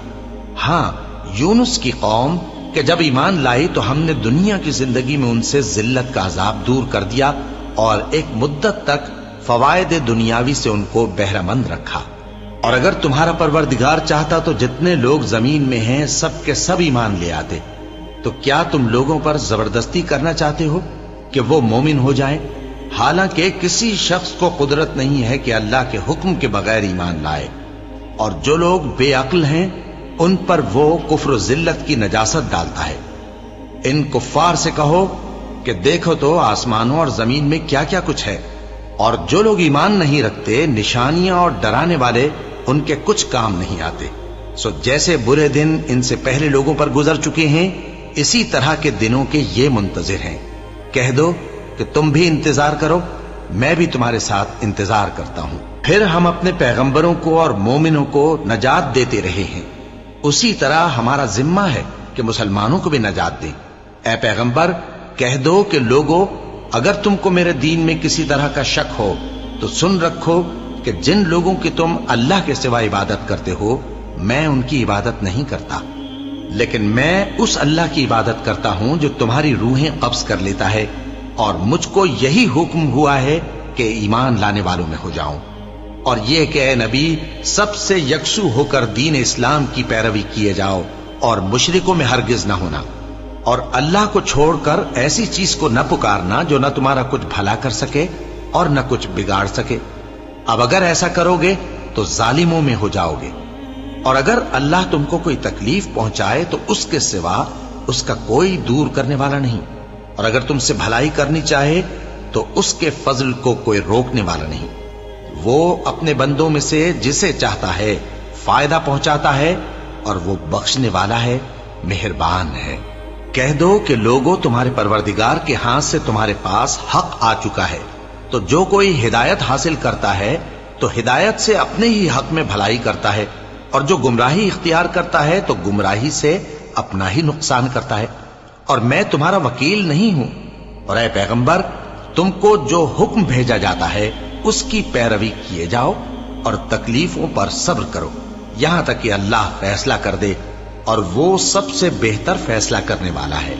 ہاں، یونس کی قوم کہ جب ایمان لائی تو ہم نے دنیا کی زندگی میں ان سے ذلت کا عذاب دور کر دیا اور ایک مدت تک فوائد دنیاوی سے ان کو بہرہ مند رکھا۔ اور اگر تمہارا پروردگار چاہتا تو جتنے لوگ زمین میں ہیں سب کے سب ایمان لے آتے۔ تو کیا تم لوگوں پر زبردستی کرنا چاہتے ہو کہ وہ مومن ہو جائیں؟ حالانکہ کسی شخص کو قدرت نہیں ہے کہ اللہ کے حکم کے بغیر ایمان لائے، اور جو لوگ بے عقل ہیں ان پر وہ کفر و ذلت کی نجاست ڈالتا ہے۔ ان کفار سے کہو کہ دیکھو تو آسمانوں اور زمین میں کیا کیا کچھ ہے، اور جو لوگ ایمان نہیں رکھتے نشانیاں اور ڈرانے والے ان کے کچھ کام نہیں آتے۔ سو جیسے برے دن ان سے پہلے لوگوں پر گزر چکے ہیں، اسی طرح کے دنوں کے یہ منتظر ہیں۔ کہہ دو کہ تم بھی انتظار کرو، میں بھی تمہارے ساتھ انتظار کرتا ہوں۔ پھر ہم اپنے پیغمبروں کو اور مومنوں کو نجات دیتے رہے ہیں، اسی طرح ہمارا ذمہ ہے کہ مسلمانوں کو بھی نجات دیں۔ اے پیغمبر، کہہ دو کہ لوگو، اگر تم کو میرے دین میں کسی طرح کا شک ہو تو سن رکھو کہ جن لوگوں کی تم اللہ کے سوا عبادت کرتے ہو میں ان کی عبادت نہیں کرتا، لیکن میں اس اللہ کی عبادت کرتا ہوں جو تمہاری روحیں قبض کر لیتا ہے، اور مجھ کو یہی حکم ہوا ہے کہ ایمان لانے والوں میں ہو جاؤں، اور یہ کہ اے نبی سب سے یکسو ہو کر دین اسلام کی پیروی کیے جاؤ اور مشرکوں میں ہرگز نہ ہونا، اور اللہ کو چھوڑ کر ایسی چیز کو نہ پکارنا جو نہ تمہارا کچھ بھلا کر سکے اور نہ کچھ بگاڑ سکے۔ اب اگر ایسا کرو گے تو ظالموں میں ہو جاؤ گے، اور اگر اللہ تم کو کوئی تکلیف پہنچائے تو اس کے سوا اس کا کوئی دور کرنے والا نہیں، اور اگر تم سے بھلائی کرنی چاہے تو اس کے فضل کو کوئی روکنے والا نہیں۔ وہ اپنے بندوں میں سے جسے چاہتا ہے فائدہ پہنچاتا ہے، اور وہ بخشنے والا ہے، مہربان ہے۔ کہہ دو کہ لوگوں، تمہارے پروردگار کے ہاتھ سے تمہارے پاس حق آ چکا ہے، تو جو کوئی ہدایت حاصل کرتا ہے تو ہدایت سے اپنے ہی حق میں بھلائی کرتا ہے، اور جو گمراہی اختیار کرتا ہے تو گمراہی سے اپنا ہی نقصان کرتا ہے، اور میں تمہارا وکیل نہیں ہوں۔ اور اے پیغمبر، تم کو جو حکم بھیجا جاتا ہے اس کی پیروی کیے جاؤ اور تکلیفوں پر صبر کرو یہاں تک کہ اللہ فیصلہ کر دے، اور وہ سب سے بہتر فیصلہ کرنے والا ہے۔